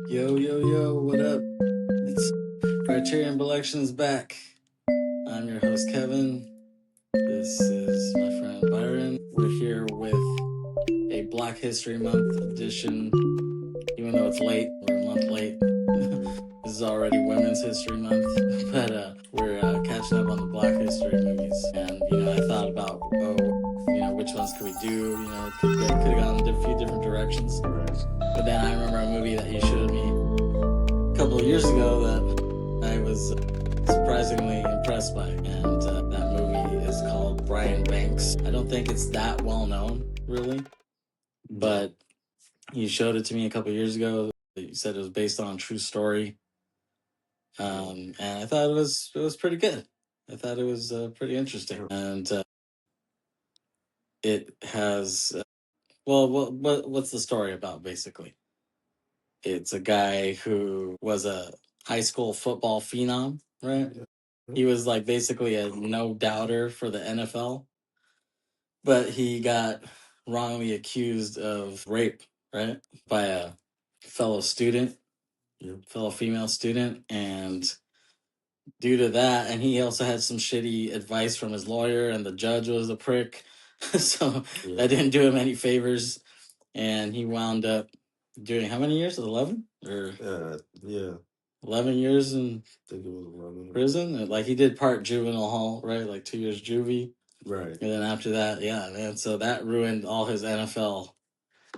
Yo, yo, yo, what up? It's Briterion Bollection is back. I'm your host, Kevin. This is my friend Byron. We're here with a Black History Month edition. Even though it's late, we're a month late. This is already Women's History Month, but we're catching up on the Black History movies. And, I thought about, which ones could we do? It could have gone a few different directions. But then I remember a movie that you showed me a couple of years ago that I was surprisingly impressed by, and that movie is called Brian Banks. I don't think it's that well known, really, but you showed it to me a couple of years ago. You said it was based on a true story, and I thought it was pretty good. I thought it was pretty interesting, and it has what's the story about? Basically, it's a guy who was a high school football phenom, right? He was like basically a no doubter for the NFL, but he got wrongly accused of rape, right? By a fellow student, fellow female student. And due to that, and he also had some shitty advice from his lawyer, and the judge was a prick. So that didn't do him any favors. And he wound up doing how many years? 11? Or 11 years in I think it was 11. prison. Like he did part juvenile hall, right? Like 2 years juvie. Right. And then after that, yeah, man. So that ruined all his NFL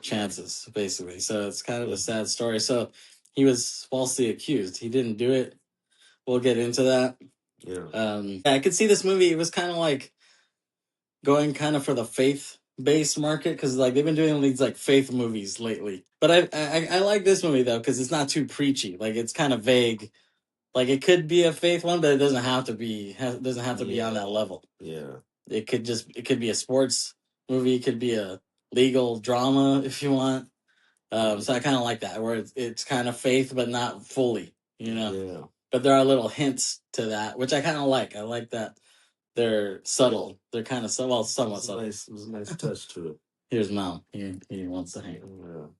chances, basically. So it's kind of a sad story. So he was falsely accused. He didn't do it. We'll get into that. Yeah. I could see this movie. It was kind of like going kind of for the faith-based market, because like they've been doing these like faith movies lately. But I like this movie though, because it's not too preachy. Like it's kind of vague. Like it could be a faith one, but it doesn't have to be. Doesn't have to be on that level. Yeah. It could be a sports movie. It could be a legal drama if you want. So I kind of like that, where it's kind of faith, but not fully, Yeah. But there are little hints to that, which I kind of like. I like that they're subtle. They're kind of somewhat subtle. It was a nice touch to it. Here's Mom. He wants to hang.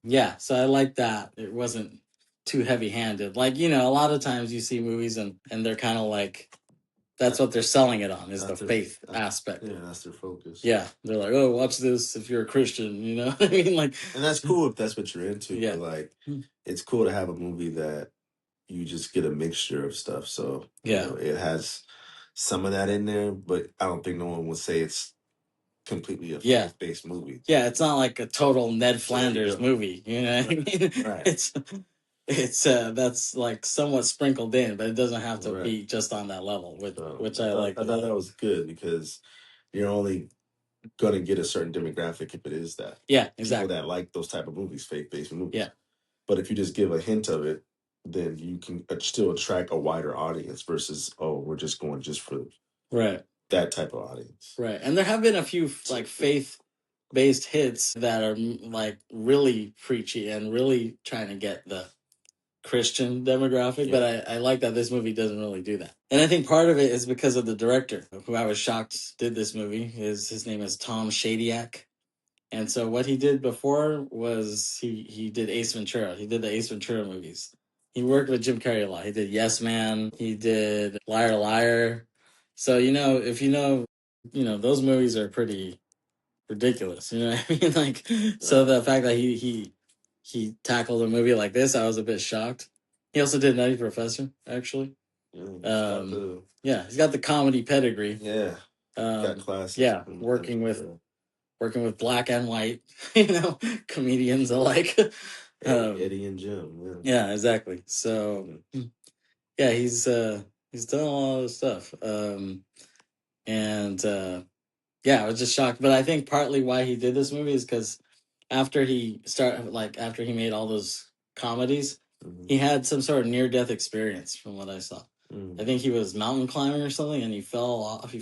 Yeah, so I like that. It wasn't too heavy-handed. Like, a lot of times you see movies and they're kind of like, that's what they're selling it on, is the faith aspect. Yeah, that's their focus. Yeah, they're like, oh, watch this if you're a Christian, you know what I mean? Like, and that's cool if that's what you're into. Yeah. But like, it's cool to have a movie that you just get a mixture of stuff. So it has some of that in there, but I don't think no one would say it's completely a faith-based movie. Yeah, it's not like a total Ned Flanders movie. You know what I mean? Right. It's that's like somewhat sprinkled in, but it doesn't have to be just on that level, which I like. I thought that was good, because you're only gonna get a certain demographic if it is that. Yeah, exactly. People that like those type of movies, faith-based movies. Yeah. But if you just give a hint of it, then you can still attract a wider audience versus, we're just going just for that type of audience. Right. And there have been a few like faith-based hits that are like really preachy and really trying to get the Christian demographic, but I like that this movie doesn't really do that. And I think part of it is because of the director, who I was shocked did this movie. His name is Tom Shadyac. And so what he did before was he did Ace Ventura. He did the Ace Ventura movies. He worked with Jim Carrey a lot. He did Yes Man. He did Liar Liar. So, if those movies are pretty ridiculous. You know what I mean? Like, so the fact that he tackled a movie like this, I was a bit shocked. He also did Nutty Professor, actually. Yeah, he's got the comedy pedigree. Yeah, got class. Yeah, working with black and white, comedians alike. Eddie and Jim. Yeah, exactly. So, yeah, he's done a lot of stuff. Yeah, I was just shocked. But I think partly why he did this movie is because after he made all those comedies, he had some sort of near-death experience, from what I saw. I think he was mountain climbing or something, and he fell off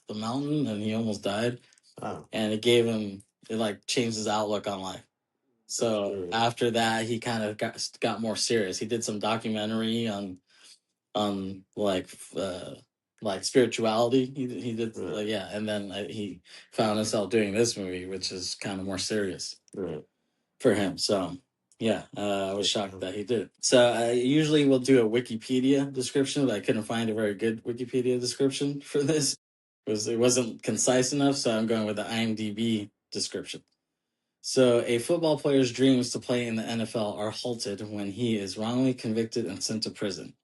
the mountain, and he almost died. Wow. And it changed his outlook on life. So after that, he kind of got more serious. He did some documentary on spirituality. He did and then he found himself doing this movie, which is kind of more serious for him. So Yeah, I was shocked that he did. So I usually will do a Wikipedia description, but I couldn't find a very good Wikipedia description for this because it wasn't concise enough. So I'm going with the IMDb description. So a football player's dreams to play in the NFL are halted when he is wrongly convicted and sent to prison.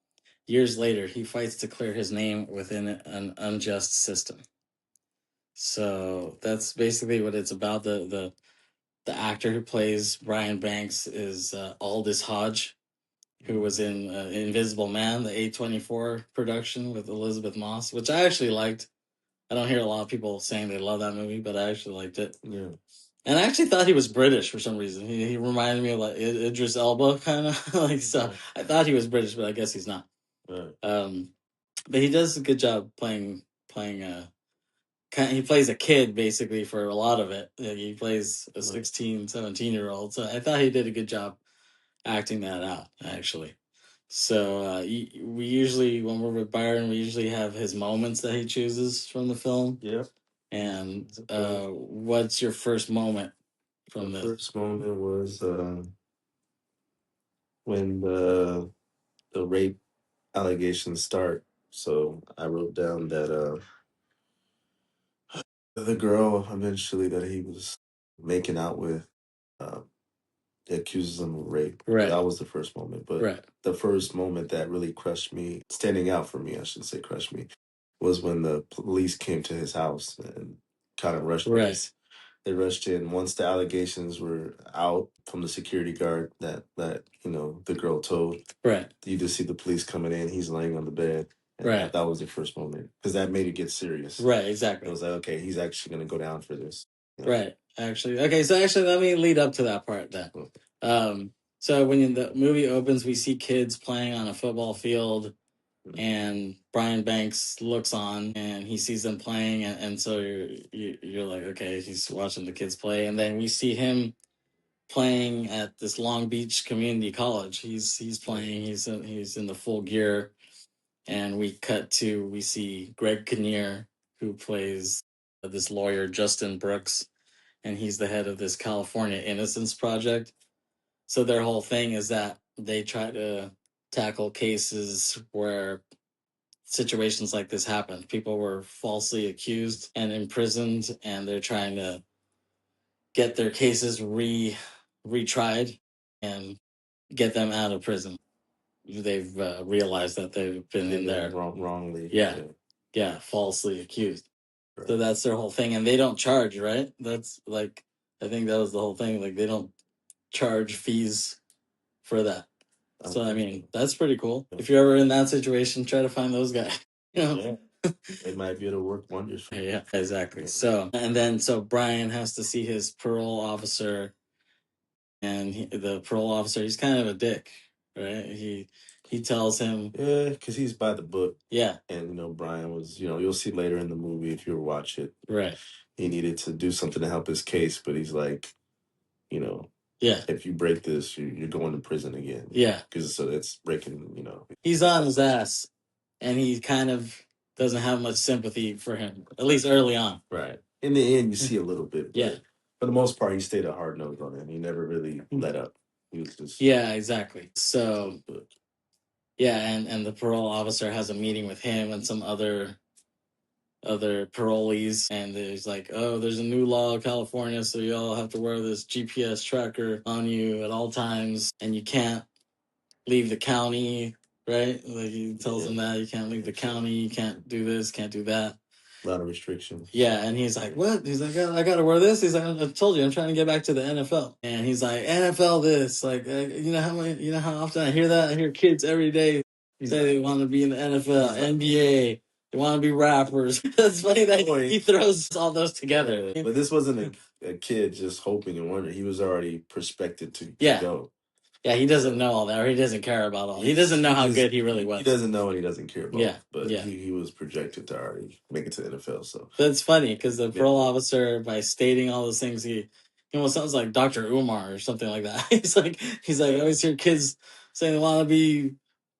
Years later, he fights to clear his name within an unjust system. So that's basically what it's about. The actor who plays Brian Banks is Aldous Hodge, who was in Invisible Man, the A24 production with Elizabeth Moss, which I actually liked. I don't hear a lot of people saying they love that movie, but I actually liked it. Yeah. And I actually thought he was British for some reason. He reminded me of like Idris Elba, kind of like so. I thought he was British, but I guess he's not. Right. But he does a good job playing. He plays a kid basically for a lot of it. He plays a 16, 17-year-old. So I thought he did a good job acting that out, actually. So we usually, when we're with Byron, we usually have his moments that he chooses from the film. Yep. And what's your first moment from this? The first moment was when the rape allegations start. So I wrote down that the girl eventually that he was making out with accuses him of rape. Right. That was the first moment. But the first moment that really crushed me, standing out for me, I should say crushed me, was when the police came to his house and kind of rushed him. They rushed in once the allegations were out from the security guard that the girl told. Right. You just see the police coming in. He's laying on the bed. And that was the first moment because that made it get serious. Right. Exactly. It was like, okay, he's actually going to go down for this. You know? Right. Actually, okay. So actually, let me lead up to that part then. So when the movie opens, we see kids playing on a football field, and Brian Banks looks on and he sees them playing, and so you're like, okay, he's watching the kids play, and then we see him playing at this Long Beach Community College. He's playing. He's in the full gear, and we see Greg Kinnear, who plays this lawyer Justin Brooks, and he's the head of this California Innocence Project. So their whole thing is that they try to tackle cases where situations like this happen. People were falsely accused and imprisoned, and they're trying to get their cases retried and get them out of prison. They've realized that they've been in there wrongly. Yeah, falsely accused. Right. So that's their whole thing, and they don't charge, right? That's like, I think that was the whole thing. Like, they don't charge fees for that. So I mean, that's pretty cool. If you're ever in that situation, try to find those guys. Yeah. They might be able to work wonders for you. Yeah, exactly. So Brian has to see his parole officer, and the parole officer, he's kind of a dick, right? He tells him, yeah, because he's by the book. Yeah. And Brian was, you'll see later in the movie if you watch it. Right. He needed to do something to help his case, but he's like, yeah, if you break this, you're going to prison again. Yeah. Because so it's breaking, He's on his ass, and he kind of doesn't have much sympathy for him, at least early on. Right. In the end, you see a little bit. Yeah. For the most part, he stayed a hard nose on him. He never really let up. He was just. Yeah, exactly. So, yeah, and the parole officer has a meeting with him and some other parolees, and there's like, oh, there's a new law in California, so you all have to wear this GPS tracker on you at all times, and you can't leave the county, right? Like, he tells them that you can't leave the county, you can't do this, can't do that. A lot of restrictions. Yeah, and he's like, what? He's like, I got to wear this? He's like, I told you, I'm trying to get back to the NFL. And he's like, NFL this. Like, how often I hear that? I hear kids every day say they want to be in the NFL, NBA. They want to be rappers. That's funny that he throws all those together. But this wasn't a kid just hoping and wondering. He was already prospected to go. Yeah, he doesn't know all that, or he doesn't care about all. He doesn't know how good he really was. He doesn't know and he doesn't care about. Yeah, but he was projected to already make it to the NFL. So that's funny because the parole officer, by stating all those things, he almost sounds like Dr. Umar or something like that. he's like, I always hear kids saying they want to be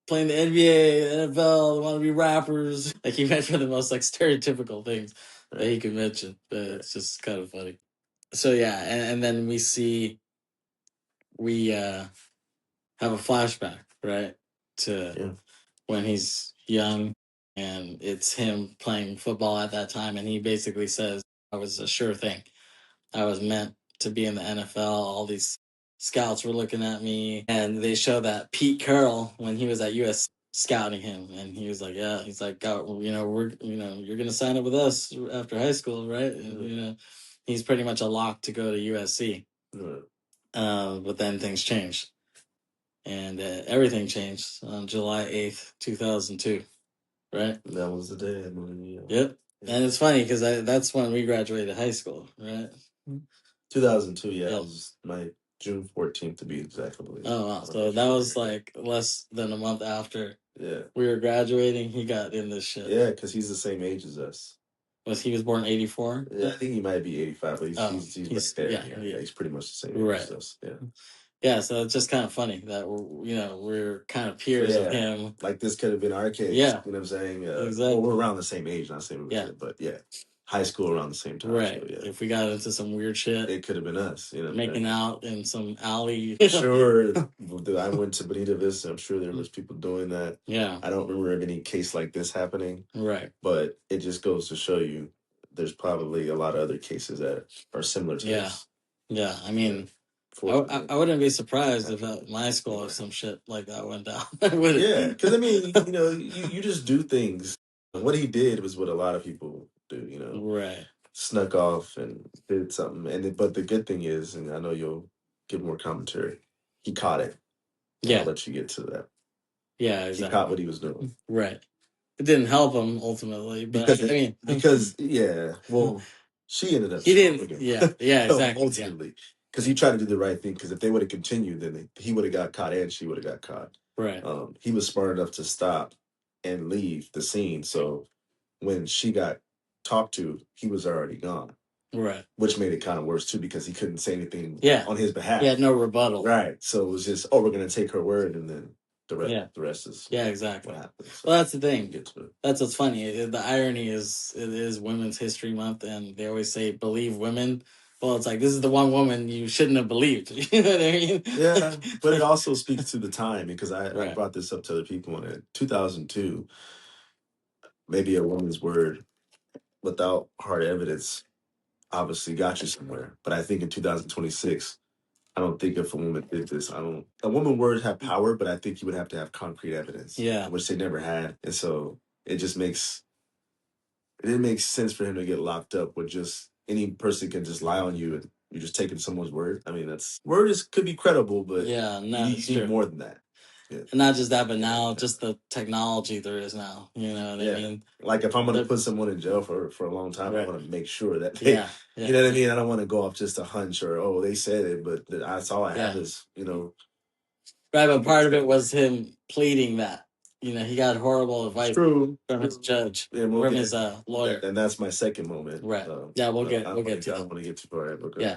playing the NBA, NFL, they want to be rappers. Like, he went for the most like stereotypical things that he could mention. But it's just kind of funny. So yeah, and then we see we have a flashback, right, to when he's young, and it's him playing football at that time, and he basically says, "I was a sure thing. I was meant to be in the NFL. All these scouts were looking at me," and they show that Pete Carroll when he was at US scouting him, and he was like, "Yeah," he's like, you're gonna sign up with us after high school, right?" And, he's pretty much a lock to go to USC. But then things changed, and everything changed on July 8th, 2002. Right? That was the day. Yep. Yeah. And it's funny because that's when we graduated high school, right? 2002, yeah. It was my June 14th to be exact. Oh, wow. So that was like less than a month after we were graduating. He got in this shit. Yeah, because he's the same age as us. He was born 84? Yeah, I think he might be 85, but he's right there. Yeah, he's pretty much the same age as us. Yeah. Yeah, so it's just kind of funny that we're kind of peers of him. Like this could have been our case. Yeah. You know what I'm saying? Exactly. Well, we're around the same age, not the same age, but high school around the same time. Right. So, if we got into some weird shit, it could have been us. Making out in some alley. Sure. I went to Bonita Vista. I'm sure there was people doing that. Yeah. I don't remember of any case like this happening. Right. But it just goes to show you there's probably a lot of other cases that are similar to this. Yeah. I mean, I wouldn't be surprised if at my school or some shit like that went down. Yeah, because I mean, you just do things. What he did was what a lot of people do. Right. Snuck off and did something. But the good thing is, and I know you'll give more commentary, he caught it. I'll let you get to that. Yeah, exactly. He caught what he was doing. Right. It didn't help him ultimately, but well, she ended up. He didn't. Yeah, exactly. Ultimately, because he tried to do the right thing. Because if they would have continued, then he would have got caught and she would have got caught. Right. He was smart enough to stop and leave the scene. So when she got talked to, he was already gone. Right. Which made it kind of worse too, because he couldn't say anything on his behalf. He had no rebuttal. Right. So it was just, we're going to take her word, and then the rest is exactly. what happens. So well, that's the thing. That's what's funny. The irony is it is Women's History Month, and they always say believe women. Well, it's like this is the one woman you shouldn't have believed. You know what I mean? Yeah, but it also speaks to the time, because I brought this up to other people in it. 2002, maybe a woman's word without hard evidence obviously got you somewhere. But I think in 2026, I don't think if a woman did this, a woman words have power, but I think you would have to have concrete evidence. Yeah. Which they never had. And so it didn't make sense for him to get locked up with just any person can just lie on you and you're just taking someone's word. I mean, could be credible, but you need more than that. Yeah. And not just that, but now just the technology there is now. You know what I mean? Like if I'm going to put someone in jail for a long time, I want to make sure that they, you know what I mean? I don't want to go off just a hunch or, they said it, but that's all I have is, Right, but part of it was him pleading that. He got horrible advice from his judge, from his lawyer. And that's my second moment. Right. We'll get to that. I don't want to get too far. Yeah.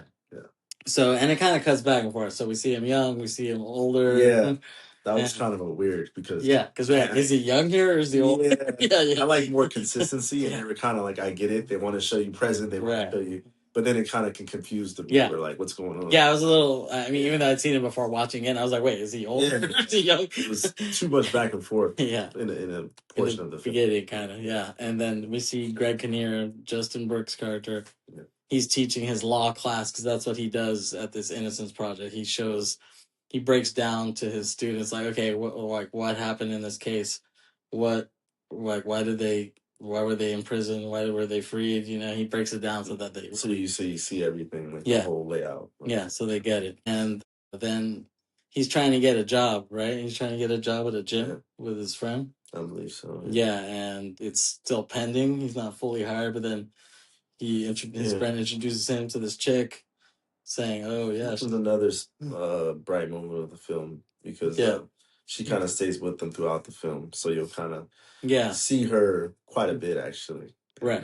So, and it kind of cuts back and forth. So we see him young, we see him older. Yeah. That was kind of a weird because... Yeah, because is he young here or is he old? Yeah. I like more consistency, and they were kind of like, I get it. They want to show you present. They want to show you... But then it kind of can confuse the viewer, like, what's going on? Yeah, I was a little... I mean, even though I'd seen him before watching it, I was like, wait, is he old or is he young? It was too much back and forth in a portion of the film. Beginning, kind of, yeah. And then we see Greg Kinnear, Justin Brooks' character. Yeah. He's teaching his law class because that's what he does at this Innocence Project. He breaks down to his students like, okay, what happened in this case? Why were they in prison? Why were they freed? He breaks it down so that they... So you see everything, like the whole layout. Yeah, so they get it. And then he's trying to get a job, right? He's trying to get a job at a gym with his friend. I believe so. Yeah, and it's still pending. He's not fully hired, but then his friend introduces him to this chick, saying, "Oh yeah." This was another bright moment of the film because she kind of stays with them throughout the film, so you'll kind of see her quite a bit actually. And, right.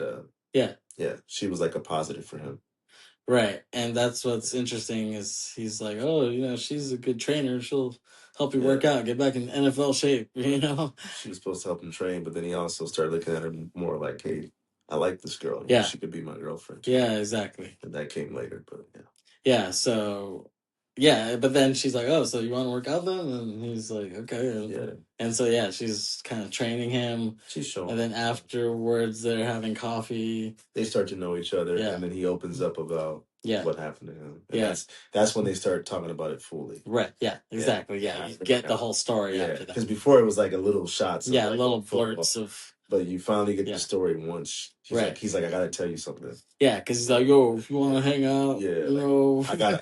Yeah. She was like a positive for him. Right, and that's what's interesting is he's like, oh, she's a good trainer. She'll help you work out, get back in NFL shape. She was supposed to help him train, but then he also started looking at her more like, hey, I like this girl. She could be my girlfriend. Yeah, exactly. And that came later, but yeah. So yeah, but then she's like, "Oh, so you want to work out then?" And he's like, "Okay." Yeah. And so yeah, she's kind of training him. She's showing. And then afterwards, they're having coffee. They start to know each other, and then he opens up about what happened to him. And that's when they start talking about it fully. Right. Yeah. Exactly. Yeah. You get the whole story after that. Because before it was like a little shots. Of like little blurts of. But you finally get the story once. He's like, I gotta tell you something. Yeah, because he's like, yo, if you want to hang out,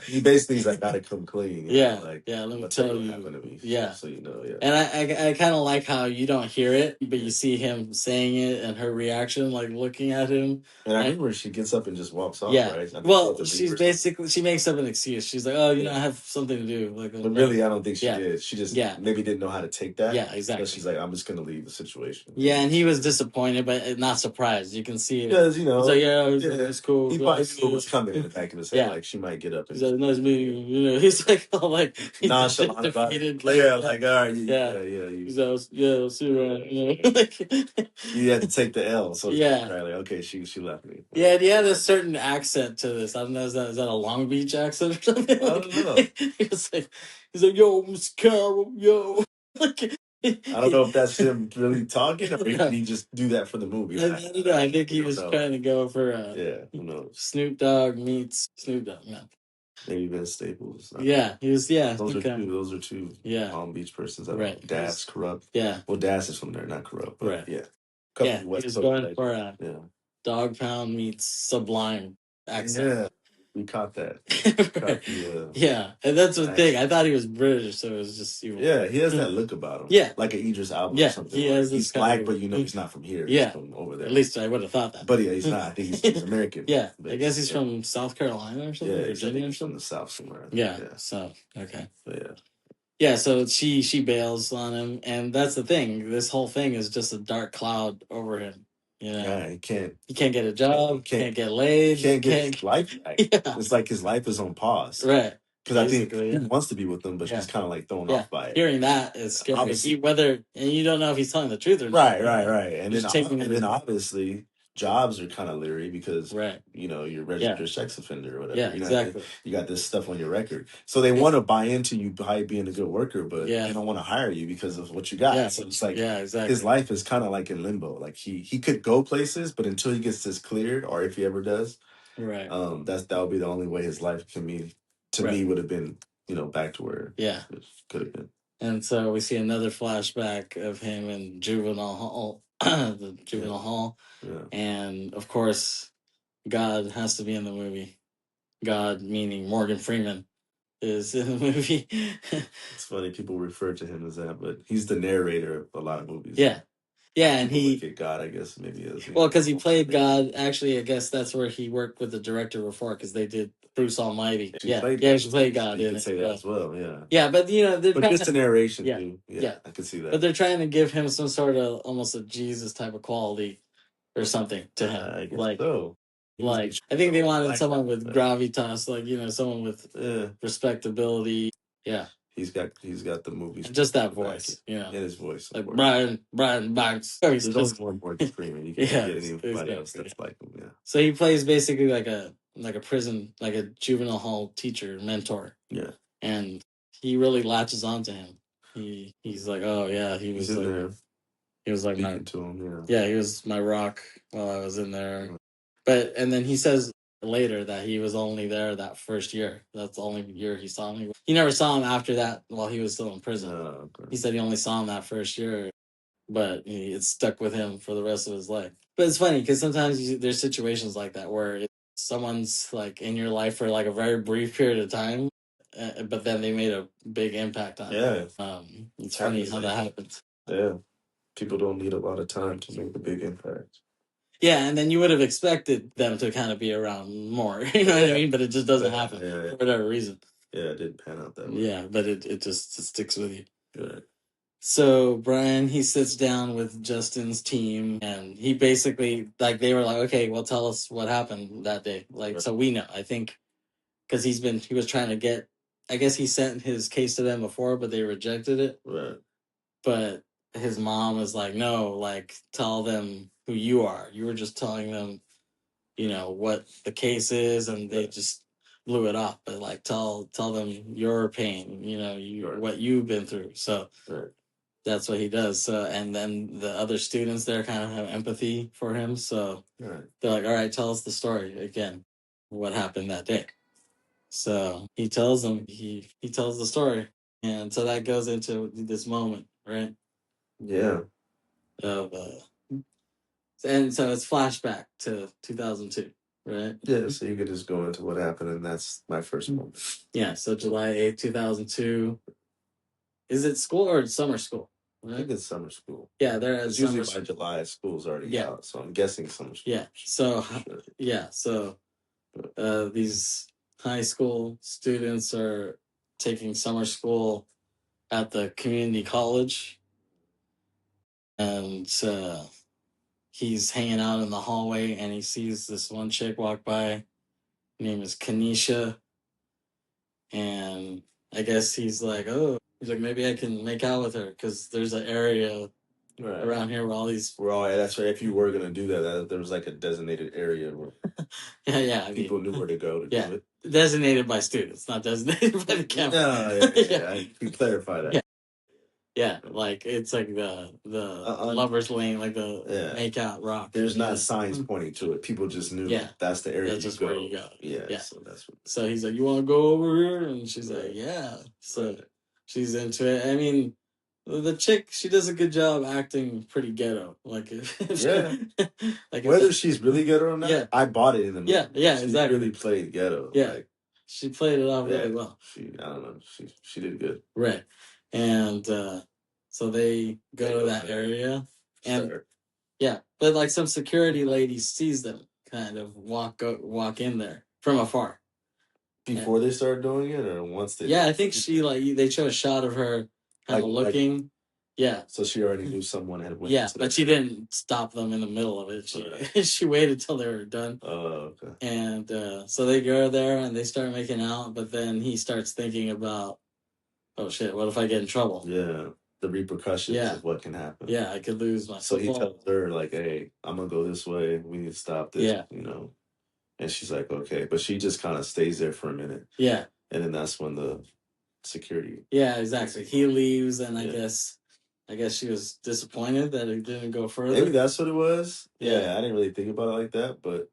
he basically he's like, gotta come clean. Let me tell you. What happened to me. Yeah. So you know, And I kind of like how you don't hear it, but you see him saying it and her reaction, like looking at him. And I remember she gets up and just walks off, right? Well, she's basically, she makes up an excuse. She's like, oh, I have something to do. Like, but really, I don't think she did. She just maybe didn't know how to take that. Yeah, exactly. So she's like, I'm just going to leave the situation. Yeah, and he was disappointed, but not surprised. You can see it. Because, he's like, it's cool. He probably knew what was coming in the back of his head. Like, she might get up and he's like, nice meeting you. He's like, oh, like, nonchalant about it. Yeah, like, all right. He's like, I'll see you around. Like, you had to take the L. So right, like, okay, she left me. Yeah, and he had a certain accent to this. I don't know, is that a Long Beach accent or something? I don't know. he's like, yo, Miss Carroll, yo. Like, I don't know if that's him really talking, or did he just do that for the movie? I don't know. I think he was trying to go for who knows? Snoop Dogg meets Snoop Dogg. No. Maybe Vince Staples. He was. Yeah, those are two. Palm Beach persons. Right. Das Corrupt. Yeah. Well, Das is from there, not Corrupt. But right. Yeah. He was going for Dog Pound meets Sublime accent. Yeah. We caught that. And that's the thing. I thought he was British, so it was just evil. Yeah, he has that look about him. Yeah, like an Idris Elba or something. He has he's black, but he's not from here. Yeah, he's from over there. At least I would have thought that. But he's not. I think he's American. I guess he's from South Carolina or something. Virginia or something. From the South somewhere. So okay. But yeah, so she bails on him, and that's the thing. This whole thing is just a dark cloud over him. He can't get a job, can't get laid, can't get his life back. It's like his life is on pause. Right. Because I think he wants to be with them, but she's kind of like thrown off by it. Hearing that is scary. And you don't know if he's telling the truth or not. Right. And then obviously jobs are kind of leery because you're registered sex offender or whatever. Yeah, exactly. You got this stuff on your record, so they want to buy into you by being a good worker, but they don't want to hire you because of what you got. Yeah. So it's like exactly. His life is kind of like in limbo. Like he could go places, but until he gets this cleared, or if he ever does, right, that would be the only way his life can be. To me, would have been back to where it could have been. And so we see another flashback of him in juvenile hall, the juvenile hall. Yeah. And of course, God has to be in the movie. God, meaning Morgan Freeman, is in the movie. It's funny people refer to him as that, but he's the narrator of a lot of movies. Yeah, and he look at God, I guess maybe is. Well, because he played God. Actually, I guess that's where he worked with the director before, because they did Bruce Almighty. She played God. You could say that as well. Yeah, but but just the narration too. Yeah, I could see that. But they're trying to give him some sort of almost a Jesus type of quality or something to him. I guess so. Like, I think they wanted someone with gravitas, like someone with respectability. Yeah, he's got the movies. Just that voice, in his voice, like Brian Banks. There's only one Morgan Freeman. You can't get anybody else that's like him. Yeah. So he plays basically like a prison, like a juvenile hall teacher mentor. Yeah, and he really latches onto him. He's like, oh yeah, he was like there. He was like my to him. he was my rock while I was in there. But and then he says later that he was only there that first year. That's the only year he saw him. He never saw him after that while he was still in prison. Okay. He said he only saw him that first year, but it stuck with him for the rest of his life. But it's funny because sometimes there's situations like that where someone's like in your life for like a very brief period of time, but then they made a big impact on it. It's funny how that happens. Yeah. People don't need a lot of time to make a big impact. Yeah, and then you would have expected them to kind of be around more, you know what I mean? But it just doesn't happen for whatever reason. Yeah, it didn't pan out that way. Yeah, but it just sticks with you. Good. So Brian, he sits down with Justin's team, and he basically, like, they were like, okay, well, tell us what happened that day. Like, so we know, I think, because he was trying to get, I guess he sent his case to them before, but they rejected it. Right. But his mom was like, no, like, tell them who you are. You were just telling them, what the case is, and they blew it off, but like tell them your pain, what you've been through. So that's what he does. So, and then the other students there kind of have empathy for him. So they're like, all right, tell us the story again, what happened that day. So he tells them, he tells the story. And so that goes into this moment, right? Yeah. Of and so it's flashback to 2002, right? Yeah, so you could just go into what happened, and that's my first moment. Yeah, so July 8th, 2002. Is it school or summer school? Right? I think it's summer school. Yeah, there is usually by July, school's already out, so I'm guessing summer school. Yeah, so these high school students are taking summer school at the community college, and he's hanging out in the hallway, and he sees this one chick walk by. Her name is Kanisha, and I guess he's like, maybe I can make out with her because there's an area around here where all these. That's right. If you were gonna do that, there was like a designated area where people knew where to go to do it. Designated by students, not designated by the camera. No, I can clarify that. Yeah, like it's like the lovers lane, like the make out rock. There's not signs pointing to it. People just knew that's the area. That's just where you go. Yeah. So that's what. So he's like, "You want to go over here?" And she's like, "Yeah." So she's into it. I mean, the chick, she does a good job acting pretty ghetto. Like, like whether she's really ghetto or not, I bought it in the movie. Yeah, she exactly. Really played ghetto. Yeah, she played it off really well. I don't know. She did good. Right. And so they go to that area, and but like some security lady sees them kind of walk in there from afar. Before they start doing it, or once they? Yeah, I think they show a shot of her kind of looking. So she already knew someone had went. Yeah, but she didn't stop them in the middle of it. She waited till they were done. Oh, okay. And so they go there and they start making out, but then he starts thinking about, oh shit, what if I get in trouble? Yeah, the repercussions of what can happen. Yeah, I could lose my So he tells her, like, hey, I'm going to go this way. We need to stop this, And she's like, okay. But she just kind of stays there for a minute. Yeah. And then that's when the security. Yeah, exactly. He leaves, and I guess she was disappointed that it didn't go further. Maybe that's what it was. Yeah, I didn't really think about it like that, but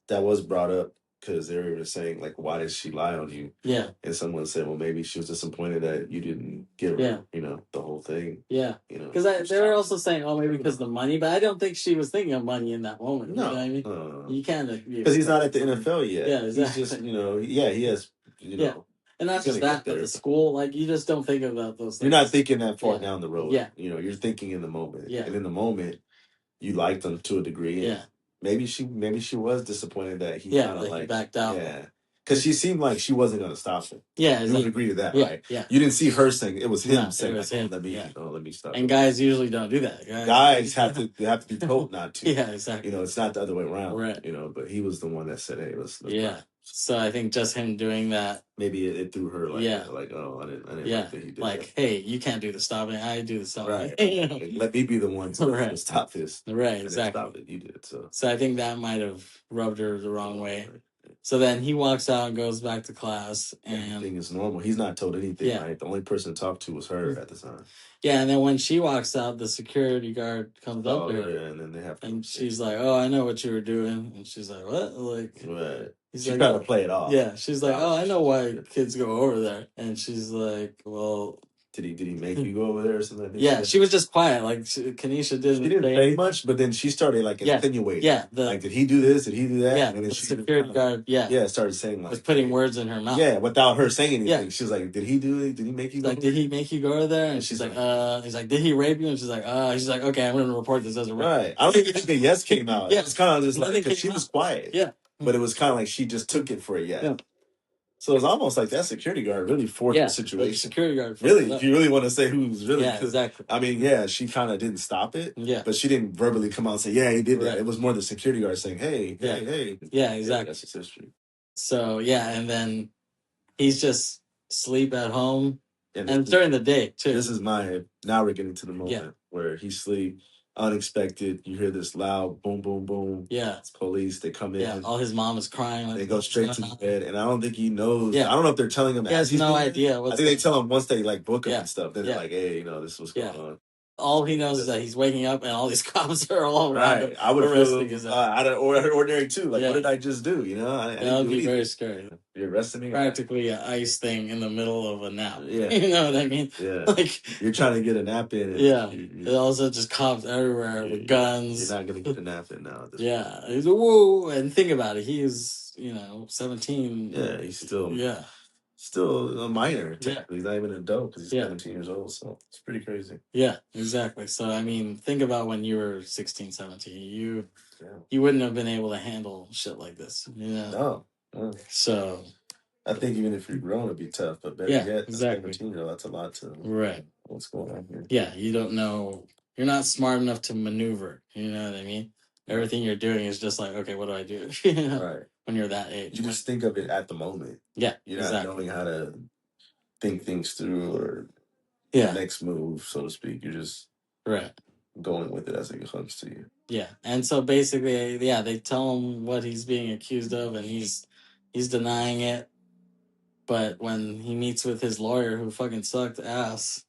that was brought up because they were saying, like, why did she lie on you? Yeah. And someone said, well, maybe she was disappointed that you didn't give her, the whole thing. Yeah. Because they were also saying, oh, maybe because of the money, but I don't think she was thinking of money in that moment. No. You know what I mean? You can't. Because he's not at the NFL yet. Yeah, exactly. He's just, he has, And not just that, but the school, like, you just don't think about those things. You're not thinking that far down the road. Yeah. You're thinking in the moment. Yeah. And in the moment, you liked him to a degree. Yeah. Maybe she was disappointed that he kind of like backed out. Yeah. Because she seemed like she wasn't going to stop him. Yeah. You would agree to that, right? Yeah. You didn't see her saying it was him saying, let me stop. And guys usually don't do that. Guys have to be told not to. Yeah, exactly. It's not the other way around. Right. But he was the one that said, hey, let's not. So I think just him doing that, maybe it threw her like oh, I didn't like that he did that. Hey, you can't do the stopping, I do the stopping. Right. Let me be the one to stop this. Right, exactly. Stop it. You did so I think that might have rubbed her the wrong way. So then he walks out and goes back to class, and everything is normal. He's not told anything, right? The only person to talk to was her at the time. Yeah, and then when she walks out, the security guard comes up to her, and then they have to. And she's like, "Oh, I know what you were doing," and she's like, "What?" Like, right. She's like, trying to play it off. Yeah, she's like, "Oh, I know why kids go over there," and she's like, "Well." Did he make you go over there or something? Yeah, she was just quiet. Like Kanisha didn't. She didn't say much, but then she started like insinuating. Yeah, like did he do this? Did he do that? Yeah, and then the security guard. Started saying like was putting words in her mouth. Yeah, without her saying anything. Yeah. She was like, "Did he do it? Did he make you go?" Like, did he make you go over there? And she's like, he's like, "Did he rape you?" And she's like, She's like, "Okay, I'm going to report this as a rape." Right. I don't even think a yes came out. It's kind of just like because she was quiet. Yeah. But it was kind of like she just took it for a yes. Yeah. So it's almost like that security guard really forced the situation. The security guard really, if you really want to say who's really... Yeah, exactly. I mean, she kind of didn't stop it. Yeah. But she didn't verbally come out and say, yeah, he did that. It was more the security guard saying, hey. Yeah, exactly. That's his history. So, and then he's just asleep at home. And during the day, too. This is now we're getting to the moment where he's asleep. unexpected. You hear this loud boom, boom, boom. Yeah. It's police. They come in. Yeah. All his mom is crying. Like, they go straight to bed, and I don't think he knows. Yeah. I don't know if they're telling him. He has no idea. I think they tell him once they like book him and stuff. Then they're like, "Hey, this is what's going on." All he knows is that he's waking up and all these cops are all around him. I would feel ordinary too. Like, what did I just do? That would be very scary. You're arresting me. Practically an ice thing in the middle of a nap. Yeah, you know what I mean. Yeah, like you're trying to get a nap in. And also just cops everywhere with guns. You're not gonna get a nap in now. He's a whoa, and think about it. He is 17. Yeah, he's still a minor. Technically, he's not even an adult because he's 17 years old. So it's pretty crazy. Yeah, exactly. So I mean, think about when you were 16, 17. You wouldn't have been able to handle shit like this. No. So I think even if you're grown, it'd be tough. But better yet, exactly. 17-year-old, that's a lot to what's going on here. Yeah, you don't know. You're not smart enough to maneuver. You know what I mean? Everything you're doing is just like, okay, what do I do? Right. When you're that age. You just think of it at the moment. Yeah. You're not knowing how to think things through or the next move, so to speak. You're just going with it as it comes to you. Yeah. And so basically, they tell him what he's being accused of, and he's denying it. But when he meets with his lawyer, who fucking sucked ass.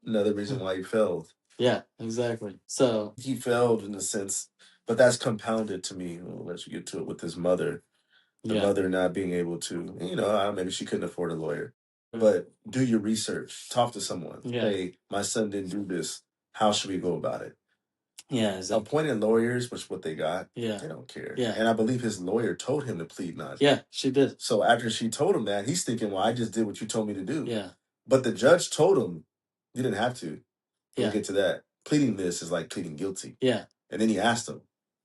Another reason why he failed. Yeah, exactly. So he failed in a sense, but that's compounded to me. I'll let you get to it with his mother. The mother not being able to, maybe she couldn't afford a lawyer. But do your research. Talk to someone. Yeah. Hey, my son didn't do this. How should we go about it? Yeah, exactly. Appointed lawyers, which is what they got. Yeah. They don't care. Yeah. And I believe his lawyer told him to plead not. Yeah, she did. So after she told him that, he's thinking, well, I just did what you told me to do. Yeah. But the judge told him, you didn't have to. We'll get to that. Pleading this is like pleading guilty. Yeah. And then he asked him,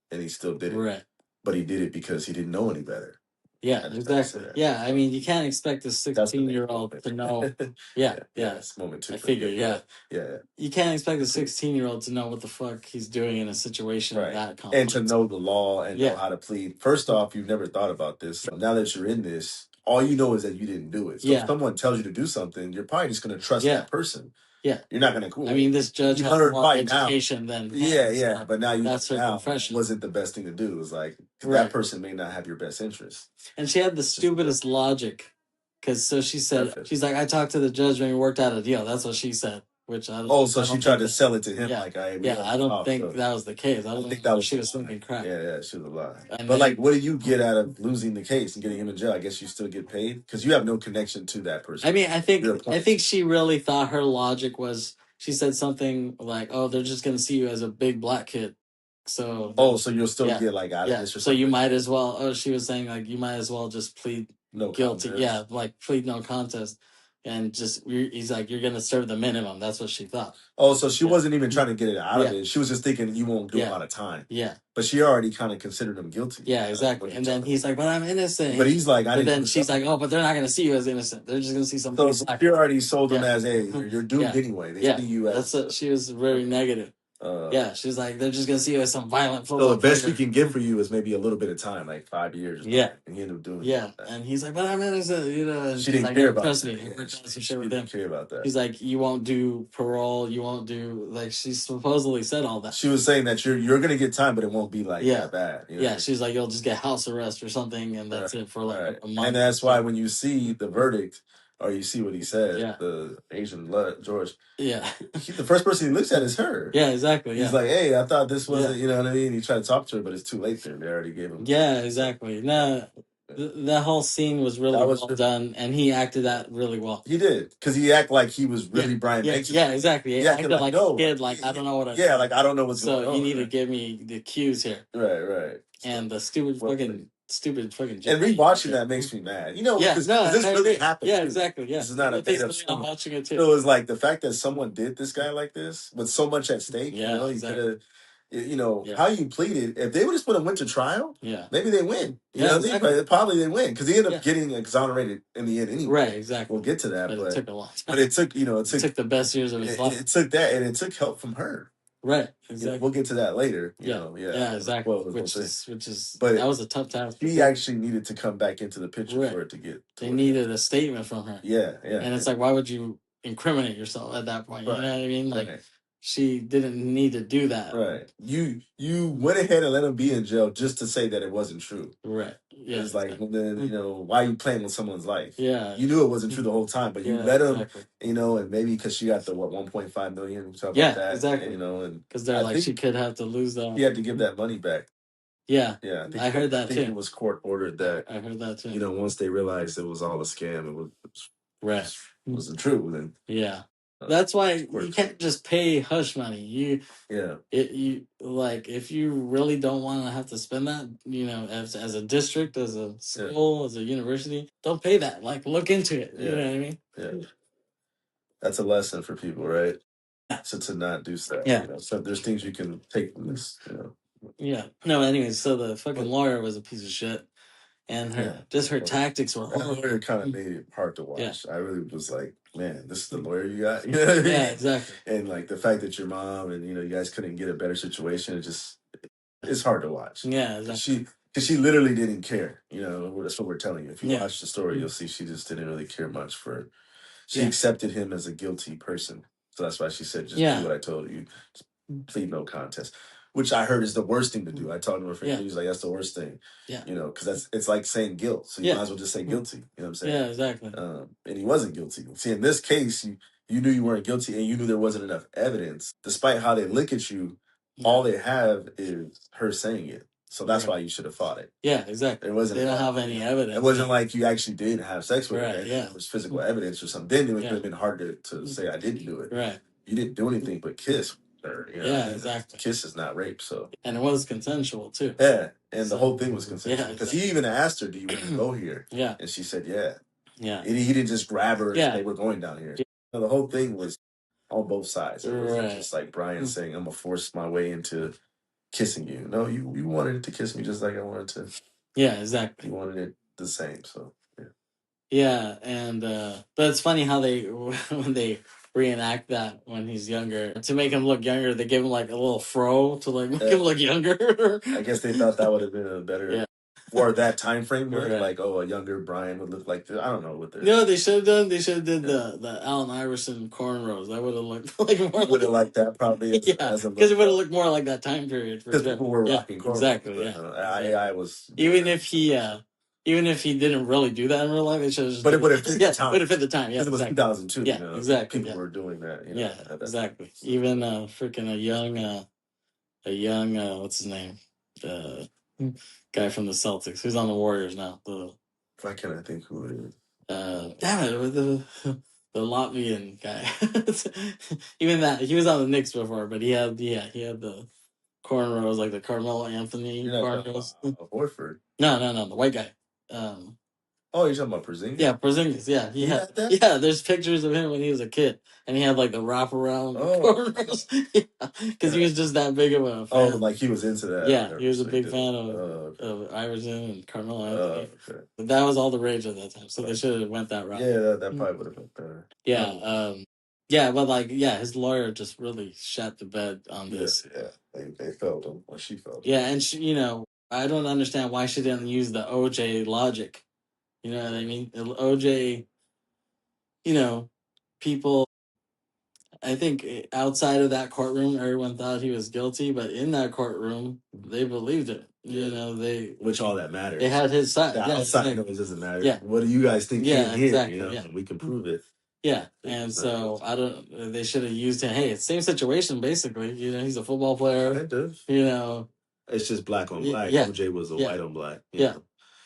and he still did it. Right. But he did it because he didn't know any better. Yeah, exactly. Yeah, I mean, you can't expect a 16-year-old to know. Yeah. It's moment two. I figure, yeah. You can't expect a 16-year-old to know what the fuck he's doing in a situation of that complex. And to know the law and know how to plead. First off, you've never thought about this. Now that you're in this, all you know is that you didn't do it. So if someone tells you to do something, you're probably just going to trust that person. Yeah. You're not going to... I mean, this judge has more education than... Yeah. But now that's her confession. Wasn't the best thing to do. It was like, that person may not have your best interest. And she had the stupidest logic. Because she said, she's like, I talked to the judge when we worked out a deal. That's what she said. Which I don't. So she tried to sell it to him like, I don't think that was the case. I don't think that was. She was thinking crap. Yeah, she was a lie. But like, what do you get out of losing the case and getting him in jail? I guess you still get paid because you have no connection to that person. I mean, I think she really thought her logic was. She said something like, "Oh, they're just gonna see you as a big black kid." So. So you'll still get like out of this or something. So you might as well. Oh, she was saying like you might as well just plead guilty. Contest. Yeah, like plead no contest. And he's like, you're going to serve the minimum. That's what she thought. So she wasn't even trying to get it out of it. She was just thinking you won't do a lot of time. Yeah. But she already kind of considered him guilty. Yeah, exactly. And then he's like, but I'm innocent. But he's like, But then she's like, oh, but they're not going to see you as innocent. They're just going to see something. So you already sold him as, hey, you're doomed anyway. They see you as... She was very negative. She's like, they're just gonna see you as some violent football. So the best we can give for you is maybe a little bit of time, like 5 years. Yeah, and he ended up doing it. Yeah, and he's like, but I'm innocent, And she didn't care about that. She didn't care about that. He's like, you won't do parole, you won't do she supposedly said all that. She was saying that you're gonna get time, but it won't be like that bad. She's like, you'll just get house arrest or something, and that's it for like a month. And that's why when you see the verdict. Or you see what he said, the Asian George. Yeah. The first person he looks at is her. Yeah, exactly. He's like, hey, I thought this was, you know what I mean? He tried to talk to her, but it's too late there. They already gave him. Yeah, exactly. No, that whole scene was really well done, and he acted that really well. He did, because he acted like he was really Brian Banks. Yeah, exactly. He acted like a kid, like, I don't know what I Yeah, like, I don't know what's going on. So you need to give me the cues here. Right. And the stupid fucking and rewatching that makes me mad. Because this really happened. Yeah, exactly. Yeah. This is not a made up I'm watching it too. It was like the fact that someone did this guy like this with so much at stake. Yeah, he could have. How you pleaded. If they would just went to trial, maybe they win. You know what I mean? But probably they win because he ended up getting exonerated in the end anyway. Right, exactly. We'll get to that, but it took a long time. But it took it took the best years of his life. It took that, and it took help from her. Right, exactly. We'll get to that later. Yeah, exactly. Which is but that was a tough task. She actually needed to come back into the picture for it to get. They needed a statement from her. Yeah. And it's like, why would you incriminate yourself at that point? You know what I mean? Like, she didn't need to do that. Right. You went ahead and let him be in jail just to say that it wasn't true. Right. Yeah. It's like, well, then, why are you playing with someone's life? Yeah. You knew it wasn't true the whole time, but you let him, and maybe because she got the 1.5 million, something like that. Exactly. And because they're like, she could have to lose that. He had to give that money back. Yeah. Yeah. I heard that too. It was court ordered that. I heard that too. Once they realized it was all a scam, right. It wasn't true. Then that's why you can't just pay hush money. You like, if you really don't want to have to spend that, as a district, as a school, as a university, don't pay that. Like, look into it. You know what I mean? Yeah. That's a lesson for people, right? So to not do stuff. Yeah. So there's things you can take from this. Yeah. No. Anyways, so the fucking lawyer was a piece of shit, and her tactics were horrible. The lawyer kind of made it hard to watch. I really was like, man, this is the lawyer you got. You know what I mean? Yeah, exactly. And like the fact that your mom and you guys couldn't get a better situation, it's hard to watch. Yeah, exactly. Because she literally didn't care. That's what we're telling you. If you watch the story, you'll see she just didn't really care much for. She accepted him as a guilty person, so that's why she said, "Just do what I told you, plead no contest." Which I heard is the worst thing to do. I talked to her friend. He was like, "That's the worst thing." Yeah. Because it's like saying guilt. So you might as well just say guilty. You know what I'm saying? Yeah, exactly. And he wasn't guilty. See, in this case, you knew you weren't guilty, and you knew there wasn't enough evidence. Despite how they look at you, all they have is her saying it. So that's why you should have fought it. Yeah, exactly. It wasn't. They don't have any evidence. It wasn't like you actually did have sex with her. Yeah. It was physical evidence or something. Then it would have been harder to say I didn't do it. Right. You didn't do anything but kiss her. Yeah, exactly. Kiss is not rape. So. And it was consensual too. Yeah, and the whole thing was consensual because he even asked her, "Do you want to go here?" Yeah, and she said, "Yeah." Yeah. And he didn't just grab her and say, "We're going down here." So the whole thing was on both sides. It wasn't just like Brian saying, "I'm gonna force my way into kissing you." No, you wanted to kiss me just like I wanted to. Yeah, exactly. You wanted it the same. So yeah, and but it's funny how they when they reenact that when he's younger to make him look younger, they give him like a little fro to like make him look younger. I guess they thought that would have been a better. For that time frame, like a younger Brian would look like this. I don't know what they're. No, they should have done. They should have did the Allen Iverson cornrows. That would have looked like more. Would have liked that probably. Because it would have looked more like that time period. Because people were rocking cornrows. Exactly. AI was. Even if he didn't really do that in real life, it should have. But it would have fit the time. Would have fit the time. Yeah, because it was 2002. Yeah, exactly. People were doing that. Exactly. Even freaking a young what's his name, guy from the Celtics who's on the Warriors now. Why can't I think who it is? Damn it, the Latvian guy. Even that he was on the Knicks before, but he had the cornrows like the Carmelo Anthony cornrows. Horford. No, the white guy. Oh, you're talking about Porzingis? Yeah, Porzingis. Yeah, he had that? Yeah, there's pictures of him when he was a kid, and he had like the wraparound cornrows. Because he was just that big of a fan. Oh, like he was into that. Yeah, he was a big fan of Iverson and Carmelo Anthony. Okay. But that was all the rage at that time, so they should have went that route. Yeah, that probably would have been better. Yeah, but his lawyer just really shat the bed on this. Yeah, they felt him, or she felt him. Yeah, and she, I don't understand why she didn't use the OJ logic. You know what I mean? OJ, people, I think outside of that courtroom, everyone thought he was guilty, but in that courtroom, they believed it. Which all that matters. They had his side. The outside noise doesn't matter. Yeah. What do you guys think? Yeah, here? exactly. We can prove it. Yeah, and so they should have used him. Hey, it's same situation basically. He's a football player. It does. It's just black on black. Yeah. OJ was a white on black. You know.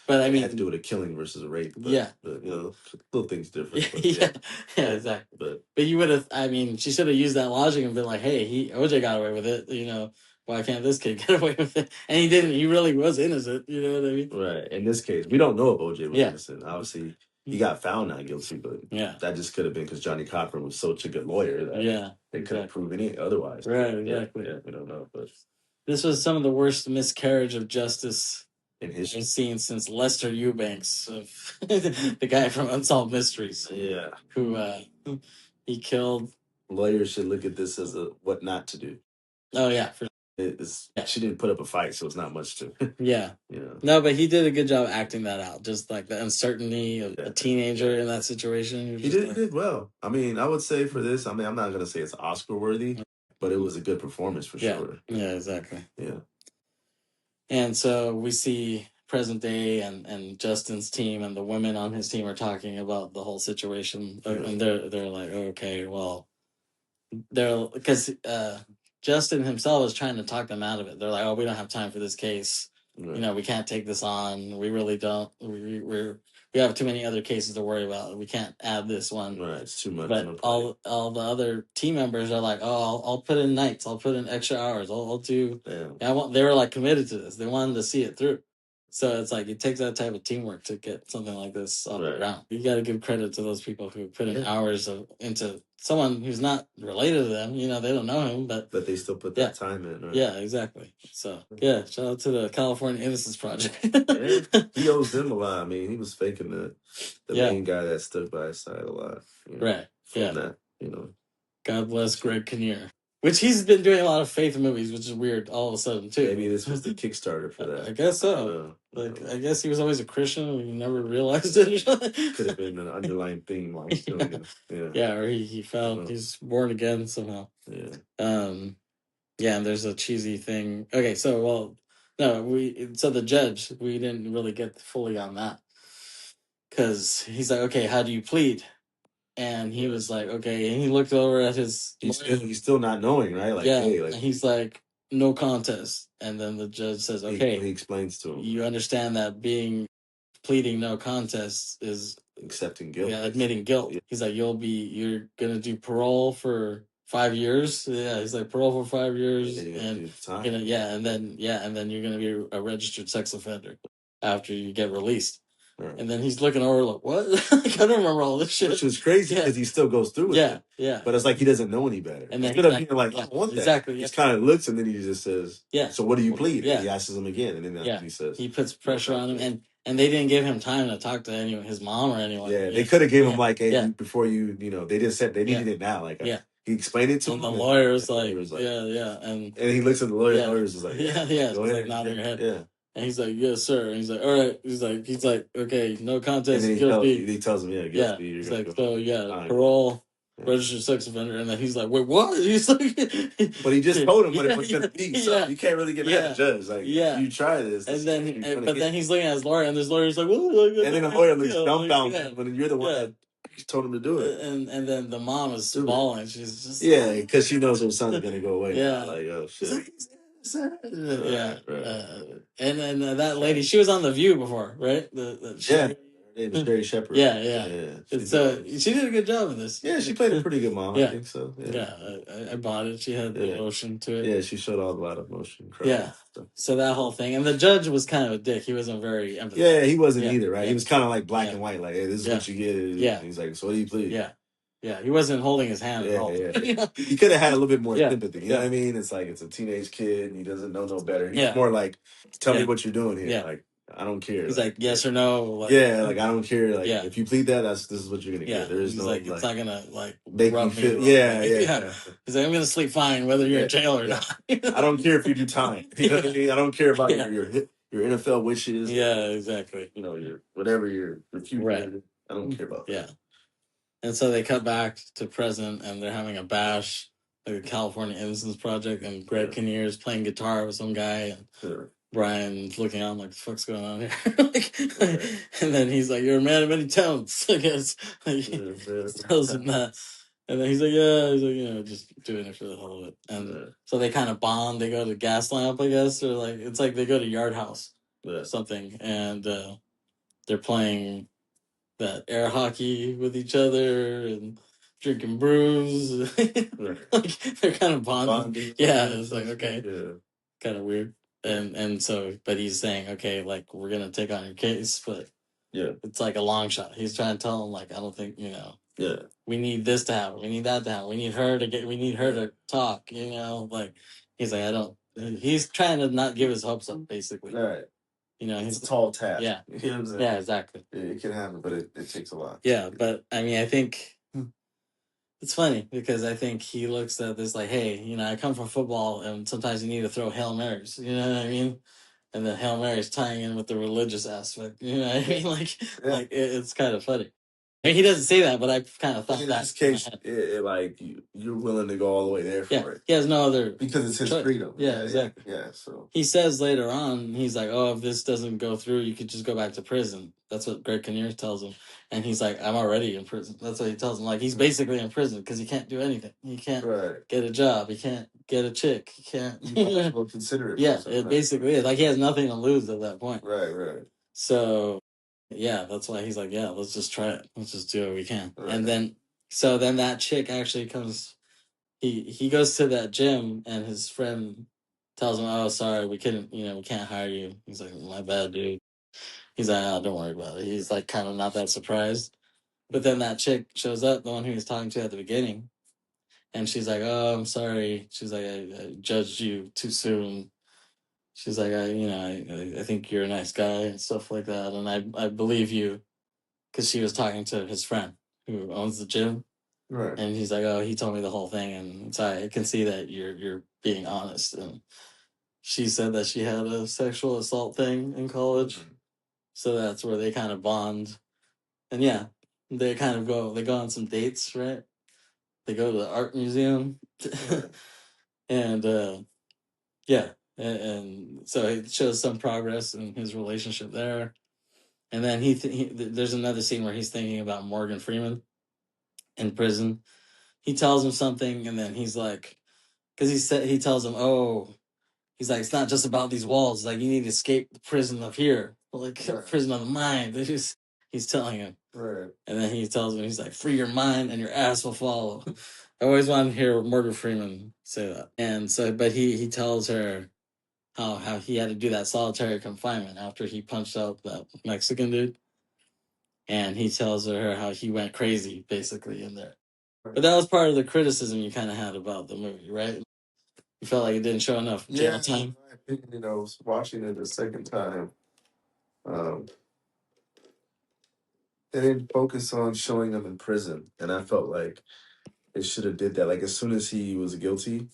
But I mean, it had to do with a killing versus a rape. But, but little things different. But, yeah, exactly. But you would have. I mean, she should have used that logic and been like, "Hey, OJ got away with it. Why can't this kid get away with it?" And he didn't. He really was innocent. You know what I mean? Right. In this case, we don't know if OJ was innocent. Obviously, he got found not guilty, but that just could have been because Johnny Cochran was such a good lawyer that they couldn't prove any otherwise. Right. Exactly. Yeah. We don't know, but this was some of the worst miscarriage of justice in history seen since Lester Eubanks, the guy from Unsolved Mysteries. Yeah. Who he killed. Lawyers should look at this as a what not to do. Oh yeah. She didn't put up a fight, so it's not much to. Yeah. No, but he did a good job acting that out. Just like the uncertainty of a teenager in that situation. He did well. I mean, I would say for this, I'm not going to say it's Oscar worthy, But it was a good performance for sure. Yeah, exactly. Yeah. And so we see present day and Justin's team and the women on his team are talking about the whole situation. And they're like, okay, well, they're because Justin himself is trying to talk them out of it. They're like, oh, we don't have time for this case. You know, we can't take this on. We really don't. We have too many other cases to worry about. We can't add this one. Right, it's too much. But all the other team members are like, oh, I'll put in nights. I'll put in extra hours. I'll do. Yeah, they were like committed to this. They wanted to see it through. So it's like it takes that type of teamwork to get something like this off the ground. You got to give credit to those people who put in hours into someone who's not related to them. You know, they don't know him, but they still put that time in. Right? Yeah, exactly. So yeah, shout out to the California Innocence Project. He owes them a lot. I mean, he was faking the main guy that stood by his side a lot. You know, right. From that, you know. God bless Greg Kinnear. Which he's been doing a lot of faith movies, which is weird all of a sudden too. Maybe this was the Kickstarter for that. I guess so. I guess he was always a Christian and he never realized it. Could have been an underlying theme. Like, or he found he's born again somehow. Yeah, and there's a cheesy thing. Okay, so the judge, we didn't really get fully on that because he's like, okay, how do you plead? And he was like, okay, and he looked over at his. He's still not knowing, right? Like, hey, and he's like, no contest. And then the judge says, okay, he explains to him, you understand that pleading no contest is accepting guilt. Yeah, admitting guilt. Yeah. He's like, you're gonna do parole for 5 years. Yeah, he's like parole for 5 years, and then you're gonna be a registered sex offender after you get released. Right. And then he's looking over like, what? I don't remember all this shit. Which is crazy because he still goes through with it. Yeah. But it's like he doesn't know any better. And then instead of being like, I want that. Exactly. He just kind of looks and then he just says, so what do you plead? And he asks him again, and then he says, he puts pressure on him, and they didn't give him time to talk to anyone, his mom or anyone. Yeah, they could have gave him like, hey, before you they just said they needed it now. Like, he explained it to him. The lawyer was like, and he looks at the lawyer. The lawyer is like, he's like nodding her head. Yeah. And he's like, yes, sir. And he's like, all right. He's like, okay, no contest. And then he tells him, guilty. He's like, parole, registered sex offender. And then he's like, wait, what? He's like, but he just told him what it was going to be. So you can't really get mad at the judge. Like, you try this. And then, then he's looking at his lawyer, and his lawyer's like, whoa. And then the lawyer looks dumbfounded when you're the one that told him to do it. And then the mom is bawling. She's just because she knows her son's going to go away. Yeah. Now. Like, oh, shit. And then that lady, she was on The View before, right? Her name is Sherry Shepherd. Yeah. She did a good job in this. Yeah, she played a pretty good mom. I think so. I bought it. She had the emotion to it. Yeah, she showed a lot of emotion. So that whole thing, and the judge was kind of a dick. He wasn't very empathetic. Yeah, he wasn't either, right? He was kind of like black and white, like, hey, this is what you get. Yeah, he's like, so what do you plead? Yeah, he wasn't holding his hand at all. He could have had a little bit more sympathy. You know what I mean? It's like it's a teenage kid and he doesn't know no better. He's more like, tell me what you're doing here. Like, I don't care. He's like yes or no. Like, I don't care. Like, if you plead that, this is what you're gonna get. There is no like it's not gonna like make me feel. He's like, I'm gonna sleep fine whether you're in jail or not. I don't care if you do time. You know what I mean? I don't care about your NFL wishes. Yeah, exactly. You know, your whatever your future. Right. I don't care about that. Yeah. And so they cut back to present, and they're having a bash, like the California Innocence Project, and Greg Kinnear is playing guitar with some guy, and Brian's looking on like, the fuck's going on here? And then he's like, you're a man of many talents, I guess. Like, he tells him that. And then he's like, just doing it for the hell of it. And so they kind of bond. They go to Gaslamp, I guess, or like, it's like they go to Yard House or something, and they're playing that air hockey with each other and drinking brews. Like, they're kind of bonding. It's like, okay, kind of weird. And so, but he's saying, okay, like, we're gonna take on your case, but it's like a long shot. He's trying to tell him, like, I don't think, we need this to happen, we need that to happen, we need her to talk, like, he's like, he's trying to not give his hopes up, basically. All right. It's a tall task. Yeah. You know what I'm saying? Yeah, exactly. It can happen, but it takes a lot. Yeah, but I mean, I think it's funny because I think he looks at this like, hey, I come from football and sometimes you need to throw Hail Marys. You know what I mean? And then Hail Marys tying in with the religious aspect. You know what I mean? Like it's kind of funny. mean, he doesn't say that, but I kind of thought in that. this case, like you're willing to go all the way there for it. He has no other because it's his choice. freedom. Yeah, exactly. Yeah. So he says later on, he's like, "Oh, if this doesn't go through, you could just go back to prison." That's what Greg Kinnear tells him, and he's like, "I'm already in prison." That's what he tells him. Like he's basically in prison because he can't do anything. He can't get a job. He can't get a chick. He can't. Well, consider it. Yeah, it basically is. Like he has nothing to lose at that point. Right. So, yeah, that's why he's like, "Yeah, let's just try it. Let's just do what we can." Right. And then that chick actually comes. He goes to that gym and his friend tells him, "Oh, sorry, we can't hire you." He's like, "My bad, dude." He's like, "Oh, don't worry about it." He's like, kind of not that surprised. But then that chick shows up, the one he was talking to at the beginning, and she's like, "Oh, I'm sorry." She's like, I judged you too soon." She's like, I think you're a nice guy and stuff like that, and I believe you, because she was talking to his friend who owns the gym. Right. And he's like, "Oh, he told me the whole thing, and it's I can see that you're being honest." And she said that she had a sexual assault thing in college, so that's where they kind of bond. And yeah, they go on some dates, right? They go to the art museum, and yeah, and so it shows some progress in his relationship there. And then there's another scene where he's thinking about Morgan Freeman in prison. He tells him something, and then he's like, because he tells him, "Oh," he's like, "It's not just about these walls. Like you need to escape the prison of here, like prison of the mind." He's telling him, right. And then he tells him, he's like, "Free your mind, and your ass will follow." I always wanted to hear Morgan Freeman say that. And so, but he tells her how he had to do that solitary confinement after he punched out that Mexican dude, and he tells her how he went crazy basically in there. But that was part of the criticism you kind of had about the movie, right? You felt like it didn't show enough jail time. In my opinion, watching it the second time, they didn't focus on showing him in prison, and I felt like they should have did that. Like as soon as he was guilty,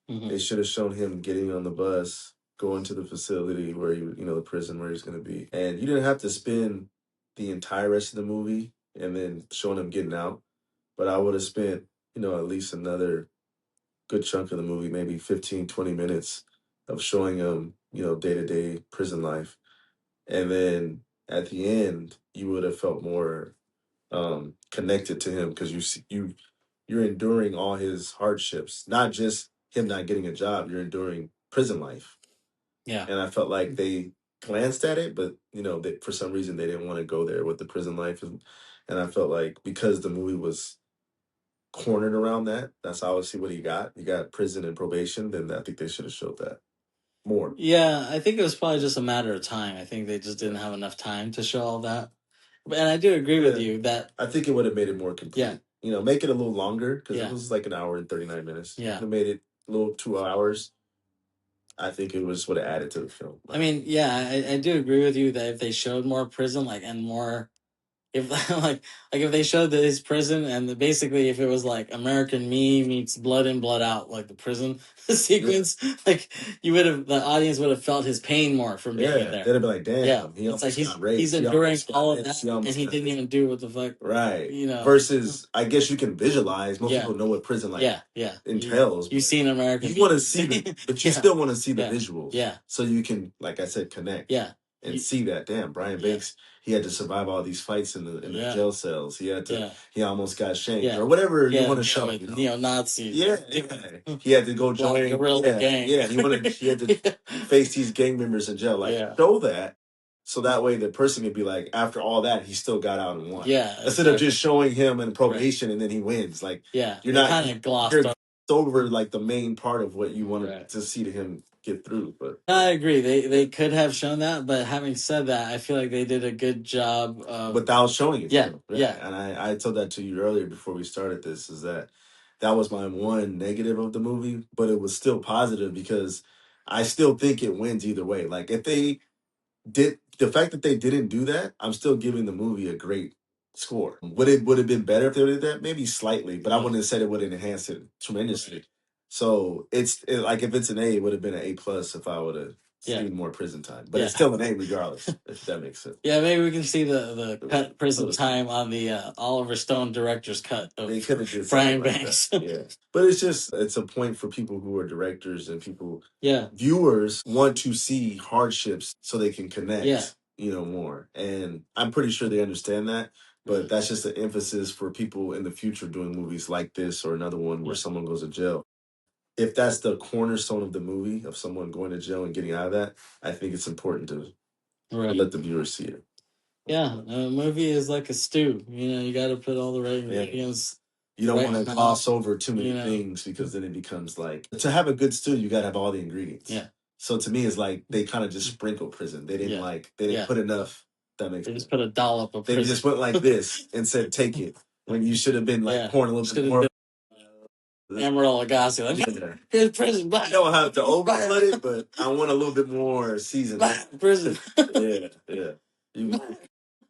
they should have shown him getting on the bus, going to the facility where the prison where he's going to be, and you didn't have to spend the entire rest of the movie and then showing him getting out. But I would have spent, at least another good chunk of the movie, maybe 15, 20 minutes of showing him, day-to-day prison life. And then at the end, you would have felt more connected to him because you're enduring all his hardships, not just him not getting a job, you're enduring prison life. Yeah. And I felt like they glanced at it, but for some reason they didn't want to go there with the prison life. And I felt like because the movie was cornered around that, that's obviously what he got. He got prison and probation, then I think they should have showed that more. Yeah, I think it was probably just a matter of time. I think they just didn't have enough time to show all that. And I do agree with you that I think it would have made it more complete. Yeah. Make it a little longer because it was like an hour and 39 minutes. Yeah. It made it a little 2 hours. I think it would have added to the film. I mean, yeah, I do agree with you that if they showed more prison, and more, if like if they showed his prison and basically if it was like American Me meets Blood In Blood Out, like the prison sequence, the audience would have felt his pain more from being in there. They'd have been like, damn, Yeah, he it's like got raped. he's enduring all of that, and he didn't even do what the fuck. Right. Versus, I guess you can visualize. Most people know what prison entails. You've seen American. You want to see, but you still want to see the visuals. Yeah. So you can, like I said, connect. Yeah. And see that, damn, Brian Banks, he had to survive all these fights in the jail cells. He had to, he almost got shanked or whatever you want to show. Neo-Nazis. Yeah. He had to go join guerrilla gang. Yeah, he had to face these gang members in jail. Show that. So that way the person could be like, after all that, he still got out and won. Yeah. Instead of just showing him in probation and then he wins. You're not kind of glossed over the main part of what you wanted to see to him get through. But I agree. They could have shown that, but having said that, I feel like they did a good job of without showing it. Yeah. And I told that to you earlier before we started this, is that was my one negative of the movie, but it was still positive because I still think it wins either way. Like if they did, the fact that they didn't do that, I'm still giving the movie a great score. Would have been better if they did that? Maybe slightly, but I wouldn't have said it would have enhanced it tremendously. Right. So if it's an A, it would have been an A+ if I would have see more prison time, but it's still an A regardless. If that makes sense. Yeah, maybe we can see the cut prison time on the Oliver Stone director's cut of Brian Banks. Yeah, but it's a point for people who are directors and people. Yeah, viewers want to see hardships so they can connect. Yeah. More, and I'm pretty sure they understand that. But that's just an emphasis for people in the future doing movies like this or another one where someone goes to jail. If that's the cornerstone of the movie, of someone going to jail and getting out of that, I think it's important to let the viewers see it. Yeah, a movie is like a stew. You got to put all the right ingredients. You don't want to gloss over too many things because then it becomes like, to have a good stew, you got to have all the ingredients. Yeah. So to me, it's like they kind of just sprinkle prison. They didn't put enough. That makes sense. They just put a dollop of prison. They just went like this and said, take it. When you should have been like pouring a little bit more. Emerald Lagasse, like, here's prison. Black. I don't have to overflood it, but I want a little bit more seasoning. Prison. Yeah. You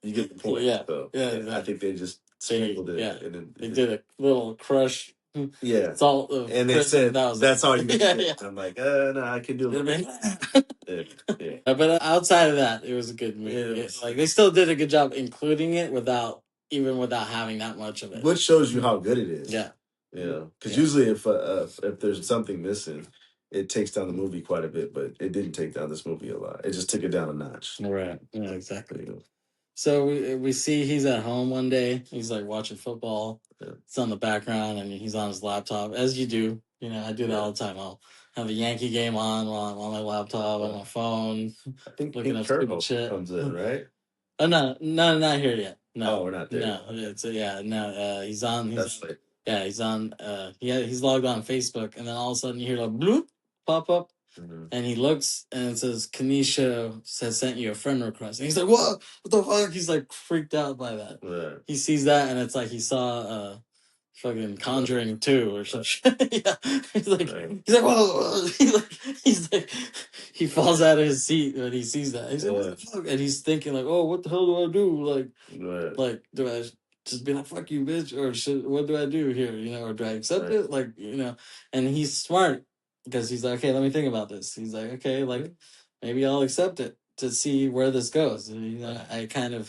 get the point. Yeah. So, Exactly. I think they just sprinkled it. Yeah. And then they did a little crush. Yeah. Salt of and they said, that's all you can do. Yeah. I'm like, no, I can do it. But outside of that, it was a good movie. Like, they still did a good job including it without having that much of it. Which shows you how good it is. Yeah. Yeah. Because usually if there's something missing, it takes down the movie quite a bit, but it didn't take down this movie a lot. It just took it down a notch. Right. Yeah, exactly. So we see he's at home one day. He's like watching football. Yeah. It's on the background and he's on his laptop, as you do. I do that all the time. I'll have a Yankee game on while I'm on my laptop, on my phone. I think looking Pete Carroll comes in, right? Oh, no, not here yet. No. Oh, we're not there. No, he's on. He's on. He's logged on Facebook, and then all of a sudden you hear a bloop pop up. Mm-hmm. And he looks and it says, Kanisha has sent you a friend request. And he's like, what the fuck? He's like freaked out by that. Yeah. He sees that and it's like he saw fucking Conjuring 2 or some shit. Yeah. He's like, whoa. He's like, he falls out of his seat when he sees that. He's like, what the fuck? And he's thinking like, oh, what the hell do I do? Like, do I just be like, fuck you, bitch? Or what do I do here? Or do I accept it? Like, and he's smart. Because he's like, okay, let me think about this. He's like, okay, like, maybe I'll accept it to see where this goes. I think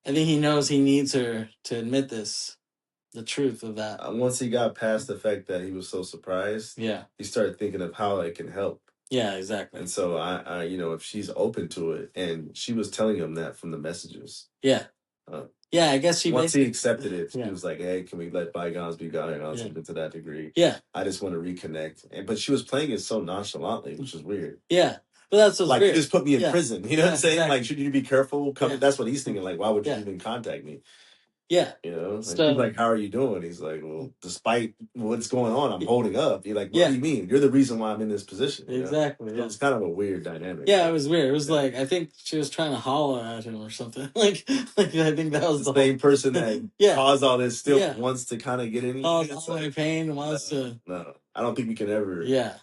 he knows he needs her to admit the truth of that. Once he got past the fact that he was so surprised, he started thinking of how it can help. Yeah, exactly. And so I if she's open to it, and she was telling him that from the messages. Yeah. Yeah, I guess once he accepted it, he was like, "Hey, can we let bygones be bygones?" Something to that degree. Yeah, I just want to reconnect, but she was playing it so nonchalantly, which is weird. Yeah, but that's what's like weird. You just put me in prison. You know what I'm saying? Exactly. Like, should you be careful? That's what he's thinking. Like, why would you even contact me? Yeah, like, he's like, how are you doing? He's like, well, despite what's going on, I'm holding up. You're like, what do you mean? You're the reason why I'm in this position. Exactly. So it's kind of a weird dynamic. Yeah, it was weird. It was like, I think she was trying to holler at him or something. like I think that was the same person that caused all this still wants to kind of get in. Caused all my pain, wants to. No, I don't think we can ever. Yeah.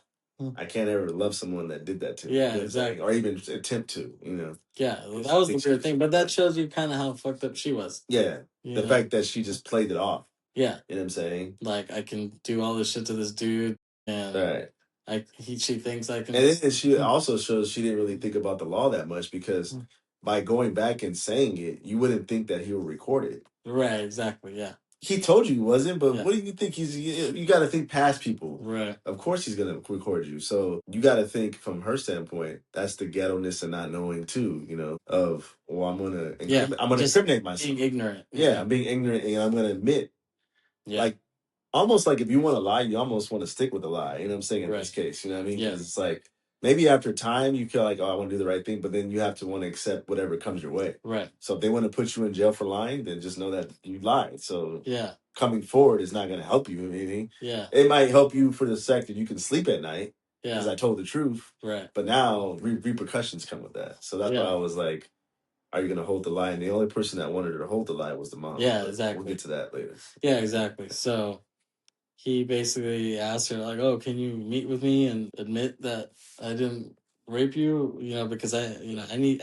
I can't ever love someone that did that to me. Yeah, exactly. Or even attempt to, Yeah, that was the weird thing. But that shows you kind of how fucked up she was. Yeah. The fact that she just played it off. Yeah. You know what I'm saying? Like, I can do all this shit to this dude. And she thinks I can. And then she also shows she didn't really think about the law that much, because by going back and saying it, you wouldn't think that he would record it. Right, exactly, yeah. He told you he wasn't, but what do you think you got to think past people. Right. Of course he's going to record you. So you got to think from her standpoint, that's the ghetto-ness and not knowing too, of, well, I'm going to incriminate myself. Being ignorant. Yeah, I'm being ignorant, and I'm going to admit, like, almost like if you want to lie, you almost want to stick with the lie. You know what I'm saying? In this case, you know what I mean? Because it's like, maybe after time, you feel like, oh, I want to do the right thing, but then you have to want to accept whatever comes your way. Right. So if they want to put you in jail for lying, then just know that you lied. So coming forward is not going to help you in anything. Yeah. It might help you for the fact that you can sleep at night, because I told the truth. Right. But now repercussions come with that. So that's why I was like, are you going to hold the lie? And the only person that wanted her to hold the lie was the mom. Yeah, exactly. We'll get to that later. Yeah, exactly. So he basically asked her, like, oh, can you meet with me and admit that I didn't rape you, because I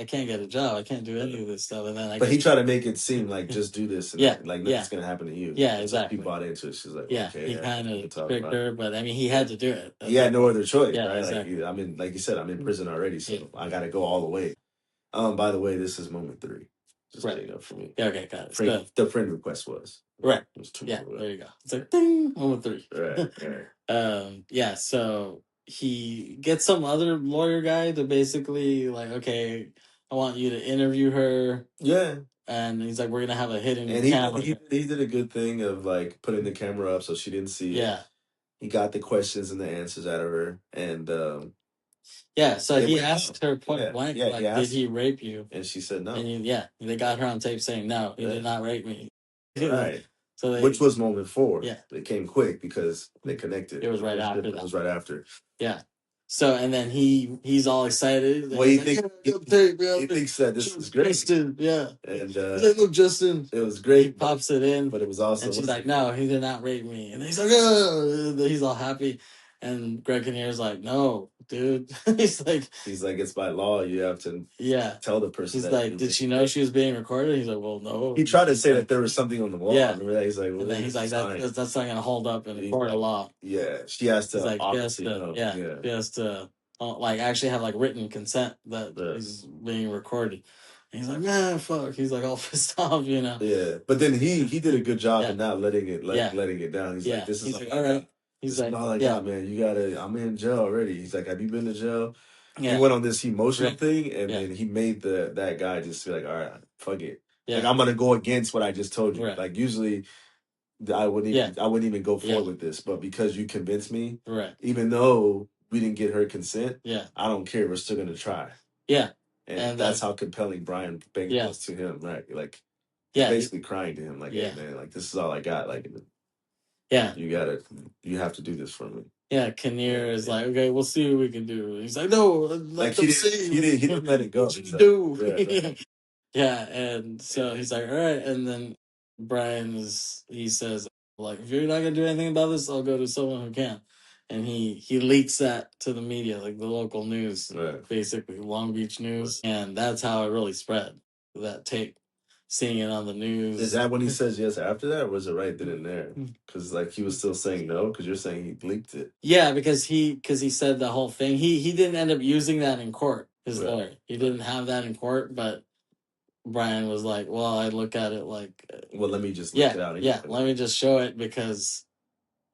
can't get a job, I can't do any of this stuff, and then he tried to make it seem like just do this, and like nothing's gonna happen to you. Yeah, exactly. He bought into it. She's like, okay, he kind of tricked her, but I mean, he had to do it. He had no other choice, right? Exactly. Like, like you said, I'm in prison already, so I got to go all the way. By the way, this is moment 3. Just right. For me. Yeah, okay, got it. The friend request was right. It was 2. Yeah, there you go. It's like ding, moment 3. Right. Yeah. So he gets some other lawyer guy to basically like, okay, I want you to interview her. Yeah. And he's like, we're gonna have a hidden camera. He did a good thing of like putting the camera up so she didn't see it. He got the questions and the answers out of her, and so he asked her point blank, like, did he rape you? And she said no. And they got her on tape saying no, he did not rape me. Right. So which was moment 4. Yeah, it came quick because they connected. It was right after that. It was right after. Yeah. So and then he's all excited. Well, he thinks that this is great. Justin, yeah. And look, Justin. It was great. He pops it in, but it was also. And she's like, no, he did not rape me. And he's like, oh, he's all happy. And Greg Kinnear's like, no, dude. he's like, it's by law. You have to tell the person. He's like, did she know she was being recorded? He's like, well, no. He tried to say that there was something on the wall. Yeah. Remember that? He's like, well, he's like, that's not going to hold up in a court of law. Yeah, she has to. Like, she has to like actually have like written consent that he's being recorded. And he's like, man, fuck. He's like all pissed off, Yeah, but then he did a good job of not letting it letting it down. He's like, this is like, all right. He's like, all I got, man. You gotta. I'm in jail already. He's like, have you been to jail? He went on this emotional thing, and then he made that guy just be like, all right, fuck it. Like, I'm gonna go against what I just told you. Like, usually I wouldn't even go forward with this, but because you convinced me, even though we didn't get her consent, I don't care. We're still gonna try. And that's how compelling Brian Banks was to him, right? Like, basically crying to him, like, hey, man, like, this is all I got. Like, you have to do this for me. Yeah, Kinnear is like, okay, we'll see what we can do. He's like, no, like he didn't let it go. What you do? Yeah, and so he's like, all right, and then he says, like, if you're not gonna do anything about this, I'll go to someone who can. And he leaks that to the media, like the local news, basically Long Beach News, and that's how it really spread. That tape, seeing it on the news. Is that when he says yes after that, or was it right then and there? Because like he was still saying no, because you're saying he leaked it. Yeah, because he said the whole thing. He didn't end up using that in court. His lawyer, he didn't have that in court, but Brian was like, well, I look at it like, well, let me just look it out. Let me just show it because,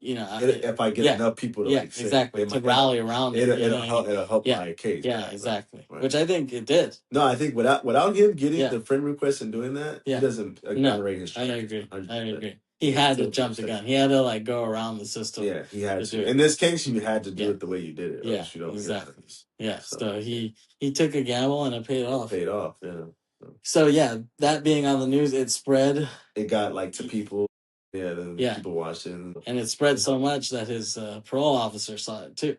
if I get enough people to like say, exactly, to rally around it, it'll help my case. Yeah, exactly. Right. Which I think it did. No, I think without him getting the friend request and doing that, he doesn't exonerate his charge. I agree. He had to jump the gun. He had to like go around the system. Yeah, he had to. In this case, you had to do it the way you did it. Yeah, you don't exactly. So he took a gamble and it paid off. Yeah. So that being on the news, it spread. It got like to people. Yeah, people watched it. And it spread so much that his parole officer saw it too.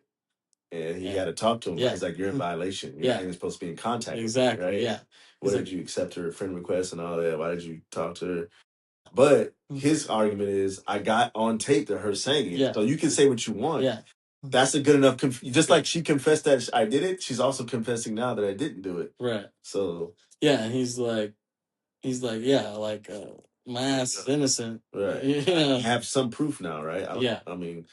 And he had to talk to him. He's like, you're in violation. You're not even supposed to be in contact with her, right? Yeah. Why did you accept her friend request and all that? Why did you talk to her? But his argument is, I got on tape to her saying it. So you can say what you want. Yeah. That's a good enough. Just like she confessed that I did it, she's also confessing now that I didn't do it. Right. So. Yeah, and he's like, my ass is innocent. Right. I have some proof now, right? I mean.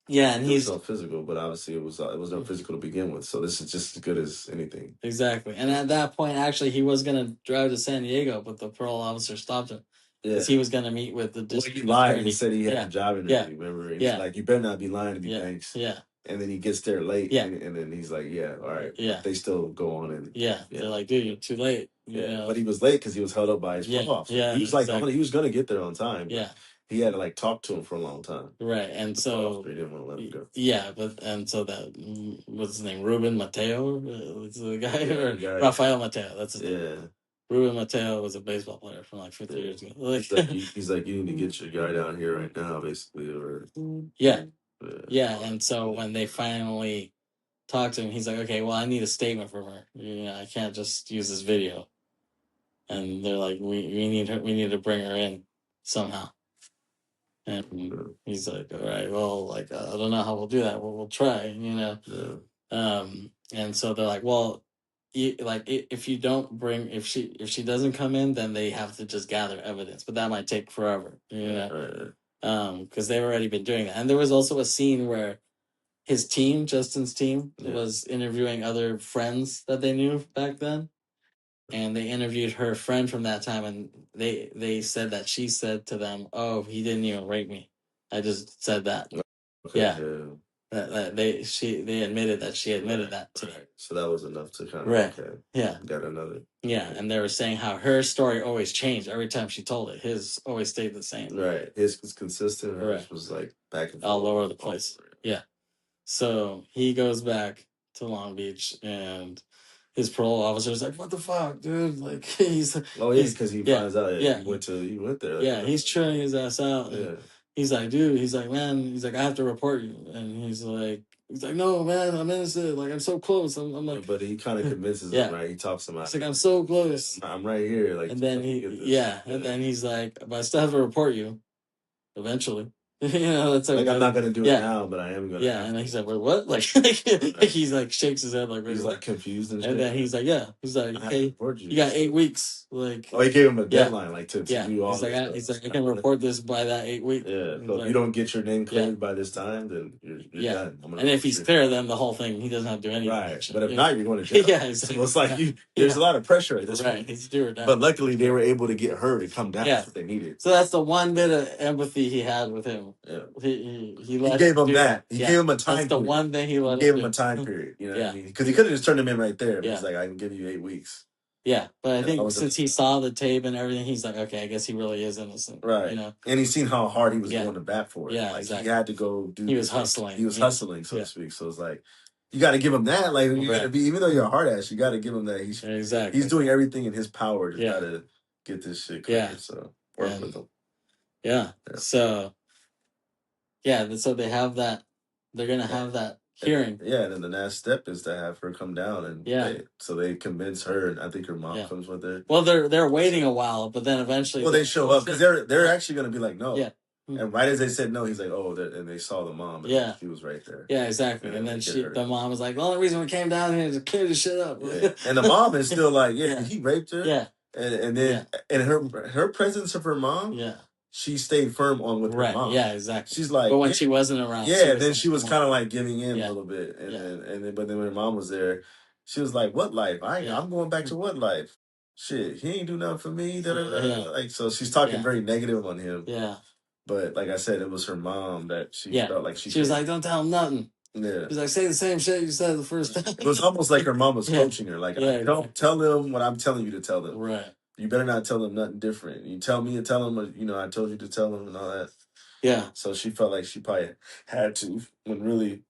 Yeah, and he's no physical, but obviously it was no physical to begin with. So this is just as good as anything. Exactly. And at that point, actually, he was going to drive to San Diego, but the parole officer stopped him. Because he was going to meet with the district attorney. He lied and said he had a job interview, remember? And he's like, you better not be lying to me, Banks. Yeah. And then he gets there late, and then he's like, all right. But they still go on and... They're like, dude, you're too late. But he was late because he was held up by his parole officer. He was like, he was going to get there on time. Yeah. He had to like talk to him for a long time. Right. And so... He didn't want to let him go. Yeah, so that... What's his name? Ruben Mateo? Was the guy? Or Rafael Mateo. That's his name. Yeah. Ruben Mateo was a baseball player from like 50 years ago. He's like, you need to get your guy down here right now, basically. Or and so when they finally talked to him, he's like, okay, well, I need a statement from her. I can't just use this video. And they're like, we need her. We need to bring her in somehow. And he's like, all right, well, like I don't know how we'll do that. We'll try. And so they're like, well, if you don't bring, if she doesn't come in, then they have to just gather evidence, but that might take forever, because they've already been doing that. And there was also a scene where his team, Justin's team, was interviewing other friends that they knew back then, and they interviewed her friend from that time, and they said that she said to them, "Oh, he didn't even rape me. I just said that." Okay, yeah. They admitted that she admitted that to them. So that was enough to kind of Right. Yeah. Got another. Yeah, and they were saying how her story always changed every time she told it. His always stayed the same. Right. His was consistent. Hers Right. was like back and all forth. over the place. Yeah. So he goes back to Long Beach, and his parole officer's like, "What the fuck, dude?" Like he's because he finds out yeah, he went there. Like, yeah, he's chilling his ass out. Yeah. He's like, dude, he's like, man, he's like, I have to report you. And he's like, no, man, I'm innocent. Like, I'm so close. I'm like, but he kind of convinces him, right? He talks him out. He's like, I'm so close. I'm right here. Like, and then and then he's like, but I still have to report you eventually. That's like I'm not gonna do it now, but I am gonna. Yeah, and he's like, wait, what? Like he's like shakes his head like he's like confused and then he's like, yeah, he's like, hey, you got 8 weeks. Like, he gave him a deadline, like to do all. He's like, I can report this by that 8 weeks. Yeah, so if you don't get your name cleared by this time, then you're done. And if he's clear, then the whole thing, he doesn't have to do anything. Right, but if not, you're going to jail. Yeah, exactly. So it's like there's a lot of pressure at this point. He's doing that. But luckily, they were able to get her to come down if they needed. So that's the one bit of empathy he had with him. Yeah, he gave him that. He gave him a time. That's the one thing he let. Gave him a time period. You know what I mean? Because he could have just turned him in right there. But he's like, I can give you 8 weeks. Yeah, but I think since he saw the tape and everything, he's like, okay, I guess he really is innocent. Right. And he's seen how hard he was going to bat for it. Yeah, like exactly. He had to go do. He was hustling. He was hustling, so to speak. So it's like, you got to give him that. Like you got to be, even though you're a hard ass, you got to give him that. He's doing everything in his power to try to get this shit cleared. Yeah. So work with him. Yeah. So. Yeah. So they have that. They're gonna have that hearing. And then the next step is to have her come down, and so they convince her, and I think her mom comes with her. Well, they're waiting a while, but then eventually, they show up because they're actually gonna be like, no. Yeah. And right as they said no, he's like, oh, and they saw the mom. And she was right there. Yeah, exactly. And then the mom was like, the only reason we came down here is to clear this shit up. Yeah. And the mom is still like, he raped her. Yeah. And then and her presence of her mom. Yeah. She stayed firm on with her mom. Yeah, exactly. She's like, but when she wasn't around, then she was kind of like giving in a little bit, but then when her mom was there, she was like, "What life? I'm going back to what life? Shit, he ain't do nothing for me." Like, so she's talking very negative on him. Yeah. But like I said, it was her mom that she felt like she was like, "Don't tell him nothing." Yeah. She's like, "Say the same shit you said the first time." It was almost like her mom was coaching her, like, "Don't tell them what I'm telling you to tell them." Right. You better not tell them nothing different. You tell me to tell them, I told you to tell them and all that. Yeah. So she felt like she probably had to, when really,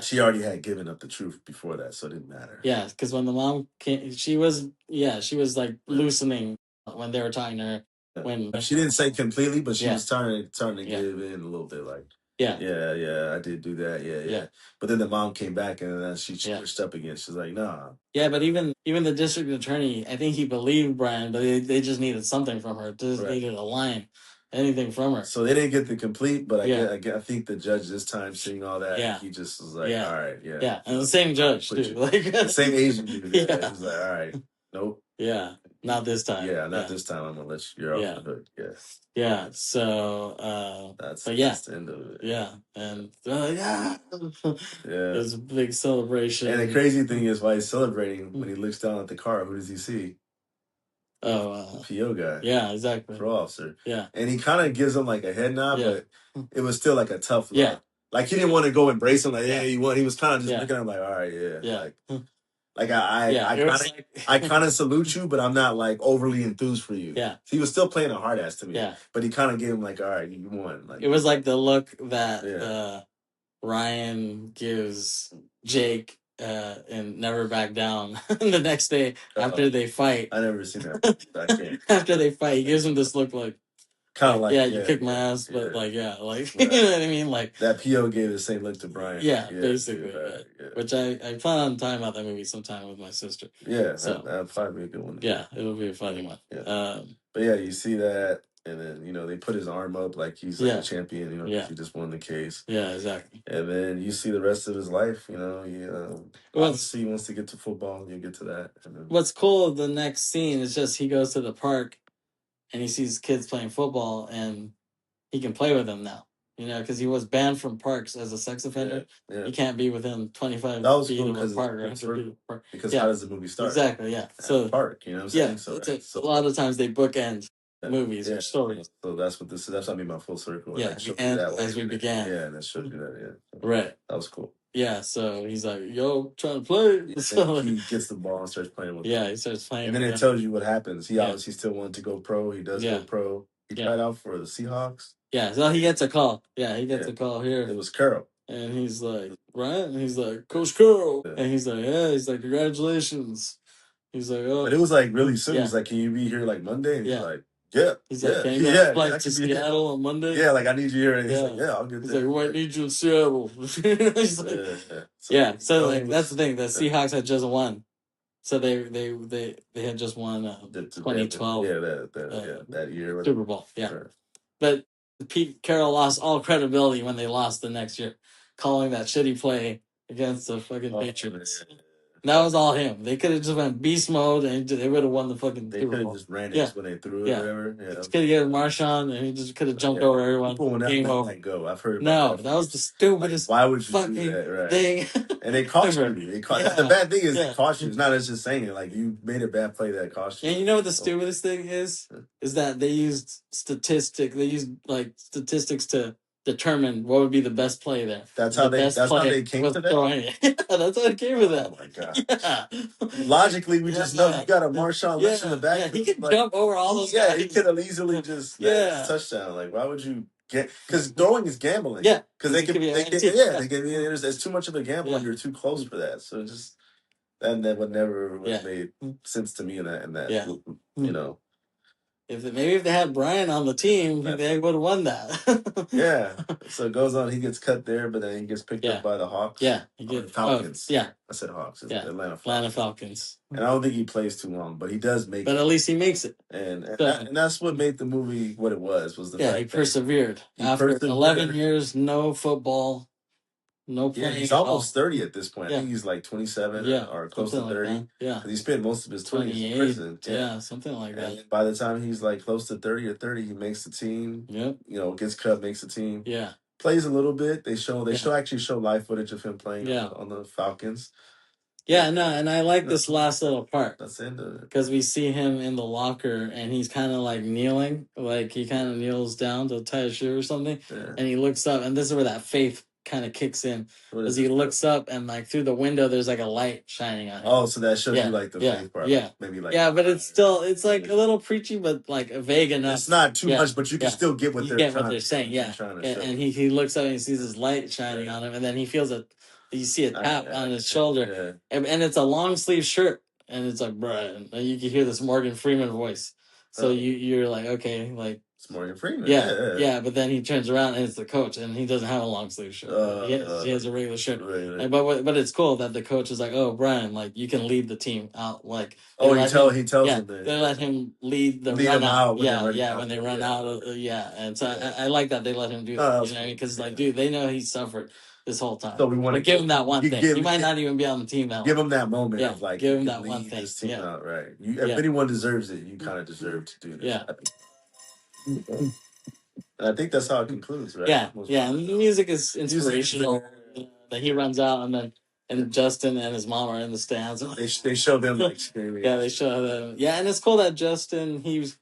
she already had given up the truth before that, so it didn't matter. Yeah, because when the mom came, she was like loosening when they were talking to her. When she didn't say completely, but she was starting to give in a little bit, like, yeah, I did do that, yeah. But then the mom came back and then she switched up again. She's like, nah. Yeah, but even the district attorney, I think he believed Brian, but they just needed something from her. Just needed a line, anything from her. So they didn't get the complete, but I think the judge this time, seeing all that, he just was like, all right, yeah, and the same judge too, like the same Asian dude. He was like, all right, nope. Yeah, not this time. Yeah, not this time. I'm gonna let you're off the hook. Yeah. Yeah. So that's the end of it. Yeah. And there's a big celebration. And the crazy thing is, while he's celebrating, when he looks down at the car, who does he see? Oh, PO guy. Yeah, exactly. Parole officer. Yeah. And he kind of gives him like a head nod, but it was still like a tough look. Yeah. Like he didn't want to go embrace him, like, you won. He was kind of just looking at him like, all right, yeah. Like I kind of salute you, but I'm not like overly enthused for you. Yeah, he was still playing a hard ass to me. Yeah, but he kind of gave him like, all right, you won. Like it was like the look that Ryan gives Jake and Never Back Down the next day after they fight. I never seen that. After they fight, he gives him this look like. Kind of like, you kicked my ass, but like, you know what I mean? Like that PO gave the same look to Brian. Yeah, basically. Which I plan on talking about that movie sometime with my sister. Yeah, so that'd probably be a good one. Yeah, it'll be a funny one. Yeah. But yeah, you see that, And then, they put his arm up like he's like a champion, because he just won the case. Yeah, exactly. And then you see the rest of his life, he obviously wants to get to football. You get to that. And then, what's cool, the next scene is just he goes to the park and he sees kids playing football and he can play with them now. Because he was banned from parks as a sex offender. Yeah. You can't be within 25 that was feet cool of a park. because how does the movie start? Exactly, yeah. So park, you know what I'm saying? So a lot of times they bookend movies or stories. So that's what this is. That's what I mean by full circle. Yeah, like, and as we began. Yeah, and that showed you that. Yeah, right. That was cool. Yeah, so he's like, "Yo, trying to play." So he gets the ball and starts playing with it. Yeah, he starts playing. And then it tells you what happens. He obviously still wanted to go pro. He does go pro. He tried out for the Seahawks. Yeah, so he gets a call. Yeah, he gets a call here. It was Carroll. And he's like, right? And he's like, Coach Carroll. Yeah. And he's like, he's like, congratulations. He's like, oh. But it was like really soon. He's like, can you be here like Monday? And he's like, yeah. He's like, can you go flight to Seattle on Monday? Yeah, like I need you here. And he's like, I'll get there. He's like, we might need you in Seattle. He's like, So like, that's the thing. The Seahawks had just won. So they had just won 2012. That year. Super Bowl. Yeah. Sure. But Pete Carroll lost all credibility when they lost the next year, calling that shitty play against the fucking Patriots. Man. That was all him. They could have just went beast mode and they would have won the fucking They could have just ran it when they threw it or whatever. Yeah. Just could have given Marshawn and he just could have jumped over everyone. People will never let go. I've heard about that was the stupidest why would you do that? Right. thing. And they cautioned you. The bad thing is they cautioned you. It's not just saying it. Like you made a bad play that cost you. And you know what the stupidest thing is? Is that they used statistics to determine what would be the best play there. That's how they came to that? That's how they came to that. Oh my God. Yeah. Logically, we just know you got a Marshawn Lynch in the back. Yeah, he could jump over all those guys. He could have easily just touchdown. Like, why would you get... Because throwing is gambling. Yeah. Because they can there's too much of a gamble and you're too close for that. So just... And that would never have made sense to me in that If they had Brian on the team, they would have won that. So it goes on. He gets cut there, but then he gets picked up by the Hawks. Yeah, he gets Falcons. I said Hawks. It's Atlanta Falcons. And I don't think he plays too long, but he does make it. But at least he makes it. And that's what made the movie what it was the fact he persevered. After 11 years, no football. No playing. He's almost 30 at this point. I think he's like 27 or close to 30. Like because he spent most of his 20s in prison. Yeah, something like that. And by the time he's like close to 30 or 30, he makes the team. Yep. Gets cut, makes the team. Yeah. Plays a little bit. They show live footage of him playing on the Falcons. Yeah, no, and I like this last little part. That's the end of it. Because we see him in the locker and he's kind of like kneeling. Like he kind of kneels down to tie a shoe or something. Yeah. And he looks up and this is where that faith kind of kicks in as he looks up and like through the window there's like a light shining on him. Oh, so that shows you like the faith part. Yeah. Maybe like but it's like a little preachy but like vague enough. It's not too much, but you can still get what they're saying. Yeah. And he looks up and he sees this light shining on him and then he feels you see a tap on his shoulder. And it's a long sleeve shirt and it's like bruh, and you can hear this Morgan Freeman voice. So you're like, okay, like it's Morgan Freeman. Yeah, but then he turns around and it's the coach, and he doesn't have a long sleeve shirt. He has a regular shirt. Right. But it's cool that the coach is like, oh, Brian, like you can lead the team out. Like he tells him that. They let him lead run out. When they run out. And so I like that they let him do that. Because dude, they know he suffered this whole time. So we want to give him that one thing. He might not even be on the team now. Give him that moment of like, give him that one thing. This team out, right? If anyone deserves it, you kind of deserve to do this. Yeah. And I think that's how it concludes, right? Yeah. And the music is inspirational. That he runs out and Justin and his mom are in the stands. They show them like screaming. They show them. Yeah, and it's cool that Justin he's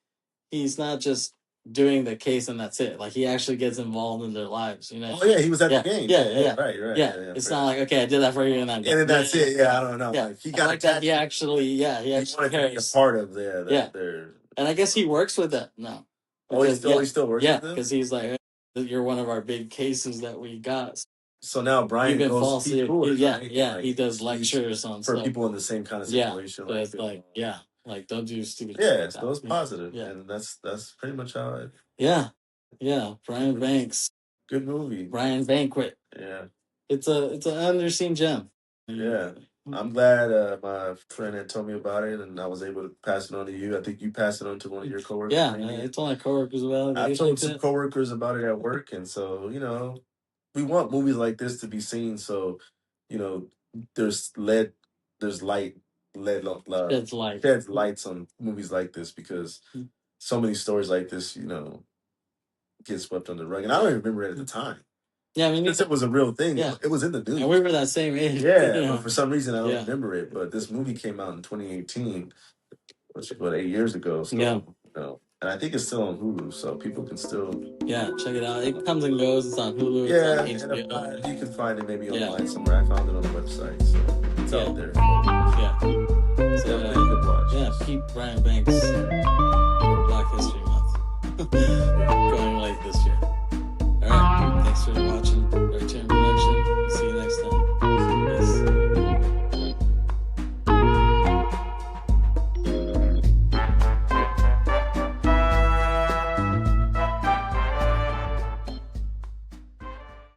not just doing the case and that's it. Like he actually gets involved in their lives, Oh yeah, he was at the game. Right. Yeah, it's not like okay, I did that for you and then that's it. I don't know. Yeah, like, he got that. He actually he wanted to be a part of their. And I guess he works with them now. He still works with them? Yeah, because he's like, you're one of our big cases that we got. So now Brian goes falsely, he does lectures on for people in the same kind of situation. Like don't do stupid. Yeah, so it's positive, and that's pretty much how it. Yeah. Brian Banks. Good movie. Brian Banquet. Yeah. It's an underseen gem. Yeah. I'm glad my friend had told me about it, and I was able to pass it on to you. I think you passed it on to one of your coworkers. Yeah, I told my coworkers about it. I've told some coworkers about it at work, and so we want movies like this to be seen. So, there's light sheds lights on movies like this, because so many stories like this, get swept under the rug, and I don't even remember it at the time. Yeah, I mean, it was a real thing. Yeah. It was in the news. And we were that same age. Yeah, but for some reason I don't remember it. But this movie came out in 2018, which is 8 years ago. So, and I think it's still on Hulu, so people can still check it out. It comes and goes. It's on Hulu. Yeah, it's on HBO. And you can find it maybe online somewhere. I found it on the website, so it's out there. Yeah, so definitely a good watch. Yeah, Pete Brian Banks for Black History Month. Going late this year. All right, thanks for watching.